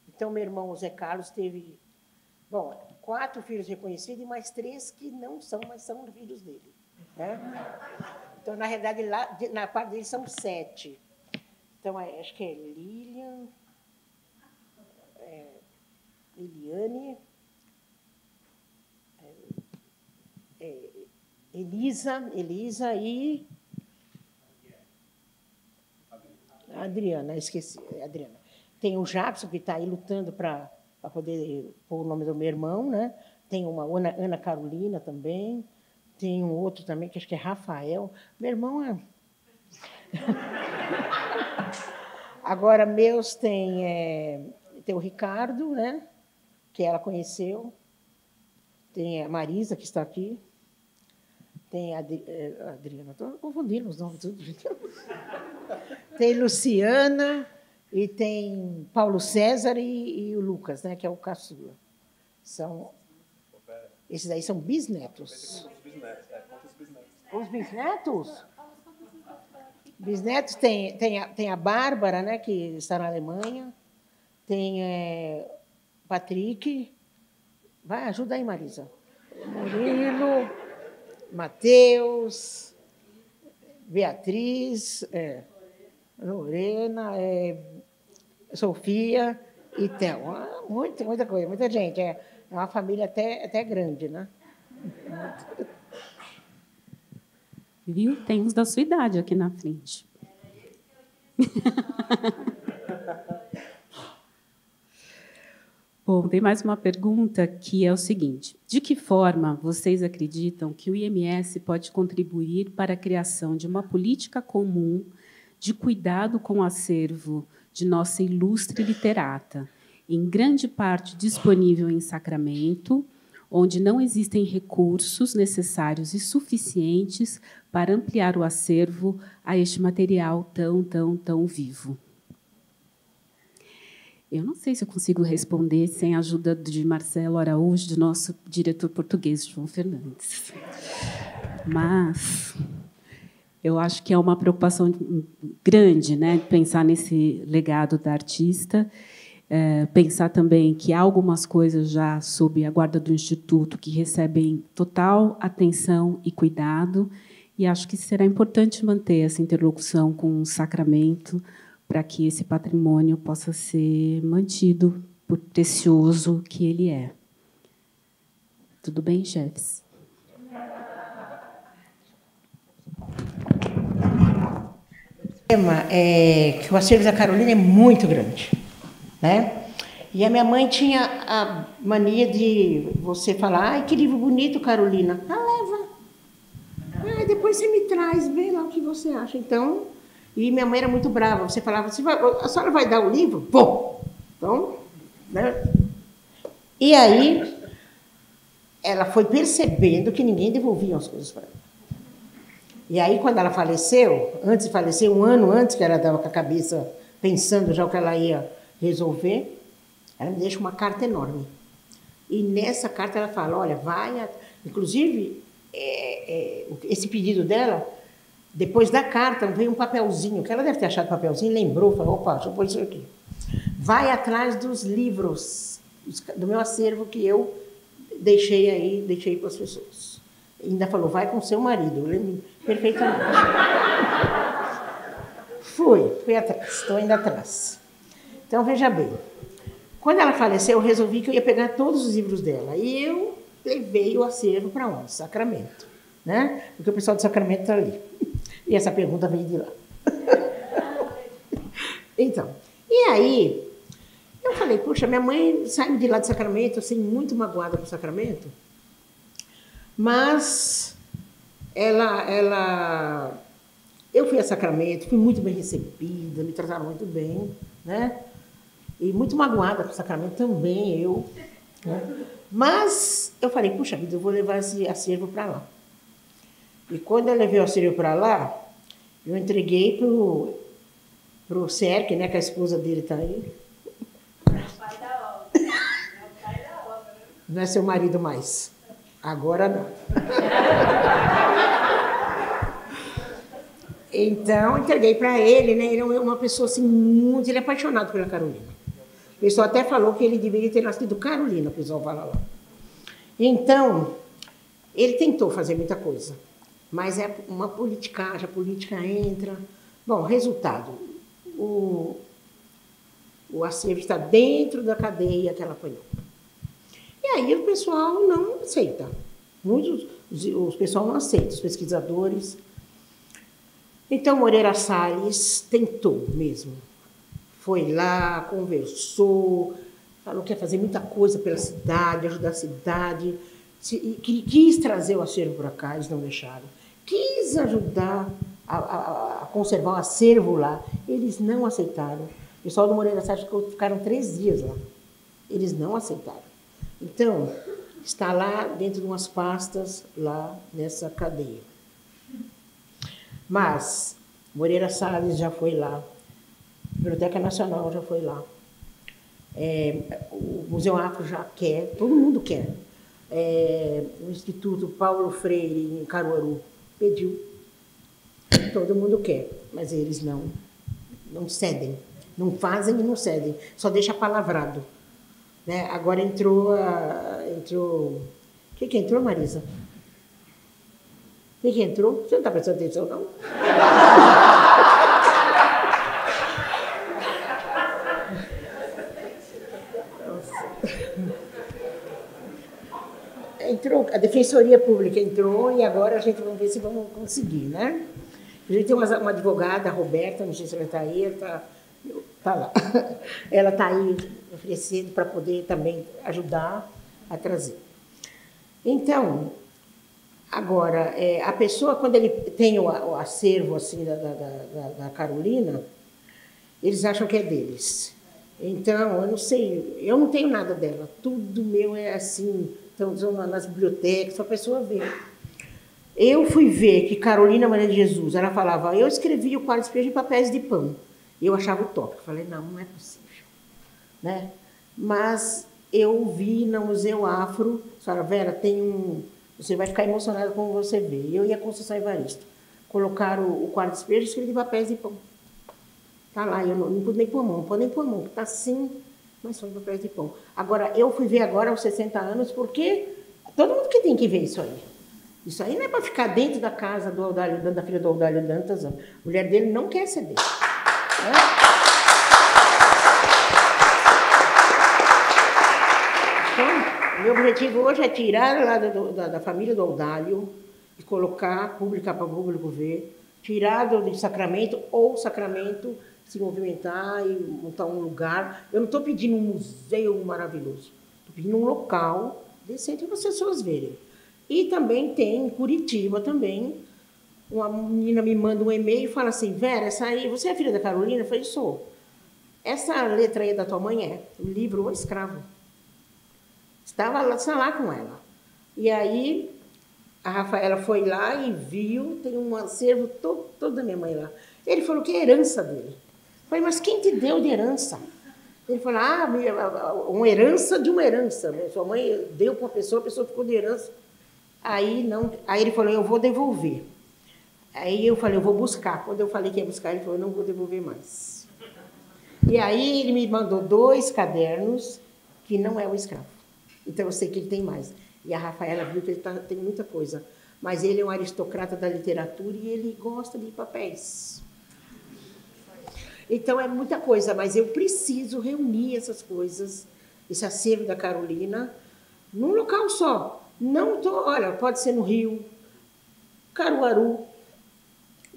Então, meu irmão, o Zé Carlos, teve 4 filhos reconhecidos e mais 3 que não são, mas são filhos dele. Né? Então, na realidade, lá, na parte dele são 7. Então, acho que é Lilian, Eliane, Elisa e Adriana, esqueci, Adriana. Tem o Jackson, que está aí lutando para poder pôr o nome do meu irmão, né? Tem uma Ana Carolina também, tem um outro também, que acho que é Rafael. Meu irmão é... Agora, meus tem o Ricardo, né? Que ela conheceu. Tem a Marisa, que está aqui. Tem a Adriana, estou confundindo os nomes tudo. Tem Luciana e tem Paulo César e o Lucas, né, que é o caçula. Esses aí são bisnetos. Os bisnetos? Bisnetos tem a Bárbara, né, que está na Alemanha, tem Patrick, vai, ajuda aí, Marisa. Murilo, Matheus, Beatriz, Lorena, Sofia e Theo. Muita coisa, muita gente. É uma família até grande, né? Viu? Tem uns da sua idade aqui na frente. Bom, tem mais uma pergunta que é o seguinte: de que forma vocês acreditam que o IMS pode contribuir para a criação de uma política comum de cuidado com o acervo de nossa ilustre literata, em grande parte disponível em Sacramento, onde não existem recursos necessários e suficientes para ampliar o acervo a este material tão vivo? Eu não sei se eu consigo responder sem a ajuda de Marcelo Araújo, de nosso diretor português, João Fernandes. Mas eu acho que é uma preocupação grande, né, pensar nesse legado da artista, pensar também que há algumas coisas já sob a guarda do Instituto que recebem total atenção e cuidado, e acho que será importante manter essa interlocução com o Sacramento para que esse patrimônio possa ser mantido por precioso que ele é. Tudo bem, chefes? O tema é que o acervo da Carolina é muito grande, né? E a minha mãe tinha a mania de você falar: ai, que livro bonito, Carolina. Leva. Depois você me traz, vê lá o que você acha. Então, e minha mãe era muito brava. Você falava: a senhora vai dar o livro? Vou. Então, né? E aí, ela foi percebendo que ninguém devolvia as coisas para ela. E aí, quando ela faleceu, antes de falecer, um ano antes, que ela estava com a cabeça pensando já o que ela ia resolver, ela me deixa uma carta enorme. E nessa carta ela fala: olha, vai... Inclusive, esse pedido dela, depois da carta, veio um papelzinho, que ela deve ter achado papelzinho, lembrou, falou: opa, deixa eu pôr isso aqui. Vai atrás dos livros do meu acervo que eu deixei para as pessoas. E ainda falou: vai com seu marido. Eu lembro perfeitamente. Fui atrás, estou indo atrás. Então, veja bem, quando ela faleceu, eu resolvi que eu ia pegar todos os livros dela. E eu levei o acervo para onde? Sacramento, né? Porque o pessoal do Sacramento está ali. E essa pergunta veio de lá. Então, e aí, eu falei: puxa, minha mãe saiu de lá de Sacramento, assim, muito magoada com o Sacramento, mas eu fui a Sacramento, fui muito bem recebida, me trataram muito bem, né? E muito magoada com o Sacramento também, eu. Né? Mas eu falei: puxa vida, eu vou levar esse acervo para lá. E quando eu levei o acervo para lá, eu entreguei para o Serk, né, que a esposa dele está aí. É o pai da obra. Não é seu marido mais. Agora não. Então, entreguei para ele, né? Ele é uma pessoa assim, muito... Ele é apaixonado pela Carolina. O pessoal até falou que ele deveria ter nascido Carolina, o pessoal fala lá. Então, ele tentou fazer muita coisa, mas é uma politicagem, a política entra... Bom, resultado, o acervo está dentro da cadeia que ela apanhou. E aí o pessoal não aceita. O pessoal não aceita, os pesquisadores. Então, Moreira Salles tentou mesmo. Foi lá, conversou, falou que ia fazer muita coisa pela cidade, ajudar a cidade. Quis trazer o acervo para cá, eles não deixaram. Quis ajudar a conservar o acervo lá, eles não aceitaram. O pessoal do Moreira Salles ficaram 3 dias lá. Eles não aceitaram. Então, está lá dentro de umas pastas, lá nessa cadeia. Mas Moreira Salles já foi lá, a Biblioteca Nacional já foi lá, o Museu Afro já quer, todo mundo quer. O Instituto Paulo Freire, em Caruaru, pediu, todo mundo quer. mas eles não cedem, não fazem e não cedem, só deixa palavrado. Né? Agora entrou... Quem que entrou, Marisa? Quem que entrou? Você não está prestando atenção, não? Entrou, a Defensoria Pública entrou e agora a gente vai ver se vamos conseguir, né? A gente tem uma advogada, a Roberta, não sei se ela está aí, ela está lá. Ela está aí oferecendo para poder também ajudar a trazer. Então, agora, a pessoa, quando ele tem o acervo assim, da Carolina, eles acham que é deles. Então, eu não sei, eu não tenho nada dela, tudo meu é assim, então, nas bibliotecas, a pessoa vê. Eu fui ver que Carolina Maria de Jesus, ela falava, eu escrevi o Quarto Espejo em papéis de pão. Eu achava utópico, falei, não é possível. Né? Mas eu vi no Museu Afro, a senhora Vera, você vai ficar emocionada como você vê. Eu e a Conceição Evaristo colocaram o Quarto Espejo e escrevi em papéis de pão. Está lá, eu não pude nem pôr a mão, porque está assim, mas foi em papéis de pão. Agora, eu fui ver agora aos 60 anos, porque todo mundo que tem que ver isso aí. Isso aí não é para ficar dentro da casa do Audálio Dantas, da filha do Audálio Dantas. A mulher dele não quer ceder. Né? Então, meu objetivo hoje é tirar lá da família do Audálio e colocar, publicar para o público ver, tirar do Sacramento, ou Sacramento se movimentar e montar um lugar. Eu não estou pedindo um museu maravilhoso, estou pedindo um local decente para as pessoas verem. E também tem em Curitiba também, uma menina me manda um e-mail e fala assim, Vera, essa aí, você é filha da Carolina? Eu falei, sou. Essa letra aí da tua mãe é o livro O Escravo. Estava lá com ela. E aí a Rafaela foi lá e viu, tem um acervo todo da minha mãe lá. Ele falou que é herança dele. Eu falei, mas quem te deu de herança? Ele falou, uma herança de uma herança. Sua mãe deu para uma pessoa, a pessoa ficou de herança. Aí ele falou, eu vou devolver. Aí eu falei, eu vou buscar. Quando eu falei que ia buscar, ele falou, eu não vou devolver mais. E aí ele me mandou 2 cadernos, que não é O Escravo. Então eu sei que ele tem mais. E a Rafaela viu que ele tem muita coisa. Mas ele é um aristocrata da literatura e ele gosta de papéis. Então é muita coisa, mas eu preciso reunir essas coisas, esse acervo da Carolina, num local só. Olha, pode ser no Rio, Caruaru,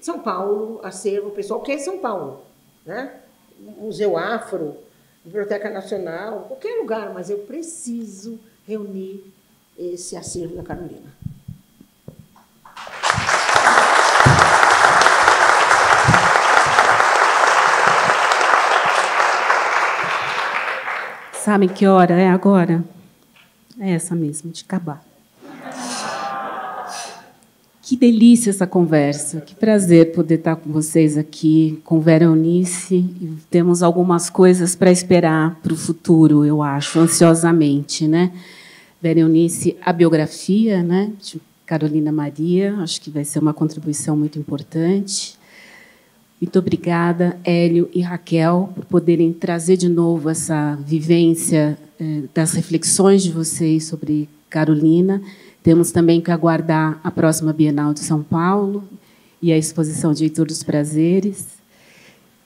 São Paulo, acervo, o pessoal quer São Paulo, né? Museu Afro, Biblioteca Nacional, qualquer lugar, mas eu preciso reunir esse acervo da Carolina. Sabem que hora é agora? É essa mesmo, de acabar. Que delícia essa conversa, que prazer poder estar com vocês aqui, com Vera Eunice. E temos algumas coisas para esperar para o futuro, eu acho, ansiosamente, né? Vera Eunice, a biografia, né, de Carolina Maria, acho que vai ser uma contribuição muito importante. Muito obrigada, Hélio e Raquel, por poderem trazer de novo essa vivência das reflexões de vocês sobre Carolina. Temos também que aguardar a próxima Bienal de São Paulo e a exposição de Heitor dos Prazeres.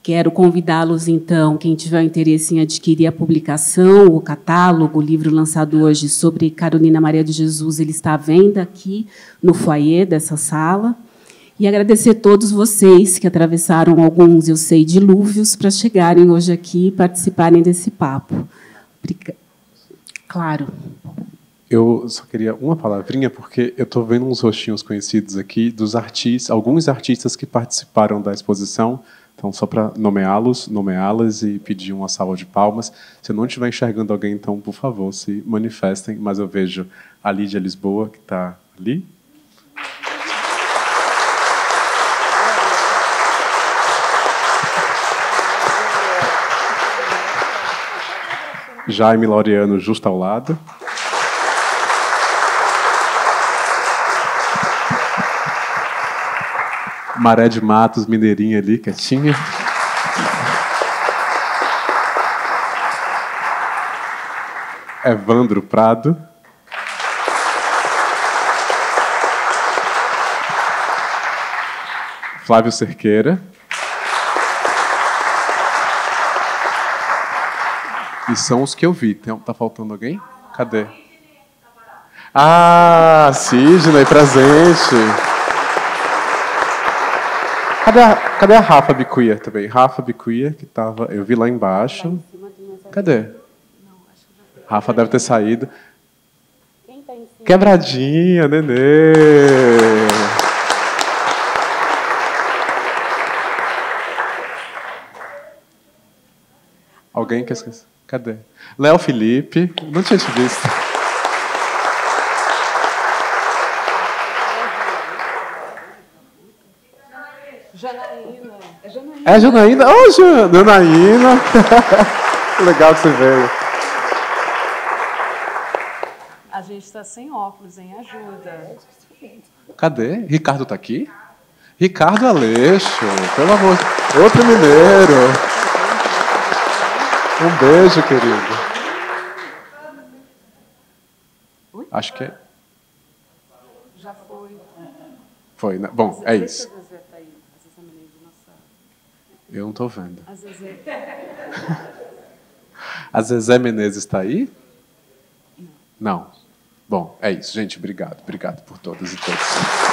Quero convidá-los, então, quem tiver interesse em adquirir a publicação, o catálogo, o livro lançado hoje sobre Carolina Maria de Jesus, ele está à venda aqui no foyer dessa sala. E agradecer a todos vocês que atravessaram alguns, eu sei, dilúvios para chegarem hoje aqui e participarem desse papo. Claro. Eu só queria uma palavrinha, porque eu estou vendo uns rostinhos conhecidos aqui dos artistas, alguns artistas que participaram da exposição. Então, só para nomeá-las e pedir uma salva de palmas. Se eu não estiver enxergando alguém, então, por favor, se manifestem. Mas eu vejo a Lídia Lisboa, que está ali. Jaime Laureano, justo ao lado. Maré de Matos, mineirinha ali, quietinha. Evandro Prado. Flávio Cerqueira. E são os que eu vi. Tá faltando alguém? Cadê? Ah, Sidney, presente. Cadê a Rafa Bicuia também? Rafa Bicuia, que tava... Eu vi lá embaixo. Cadê? Rafa deve ter saído. Quebradinha, Nenê. Alguém que esqueceu? Cadê? Léo Felipe. Não tinha te visto. Janaína. É Janaína? Oh, Janaína. Legal que você veio. A gente está sem óculos, hein? Ajuda. Cadê? Ricardo está aqui? Ricardo Aleixo. Pelo amor de Deus. Outro mineiro. Um beijo, querido. Acho que é. Já foi. Foi, né? Bom, é isso. Eu não estou vendo. A Zezé Menezes está aí? Não. Bom, é isso, gente. Obrigado. Obrigado por todas e todos.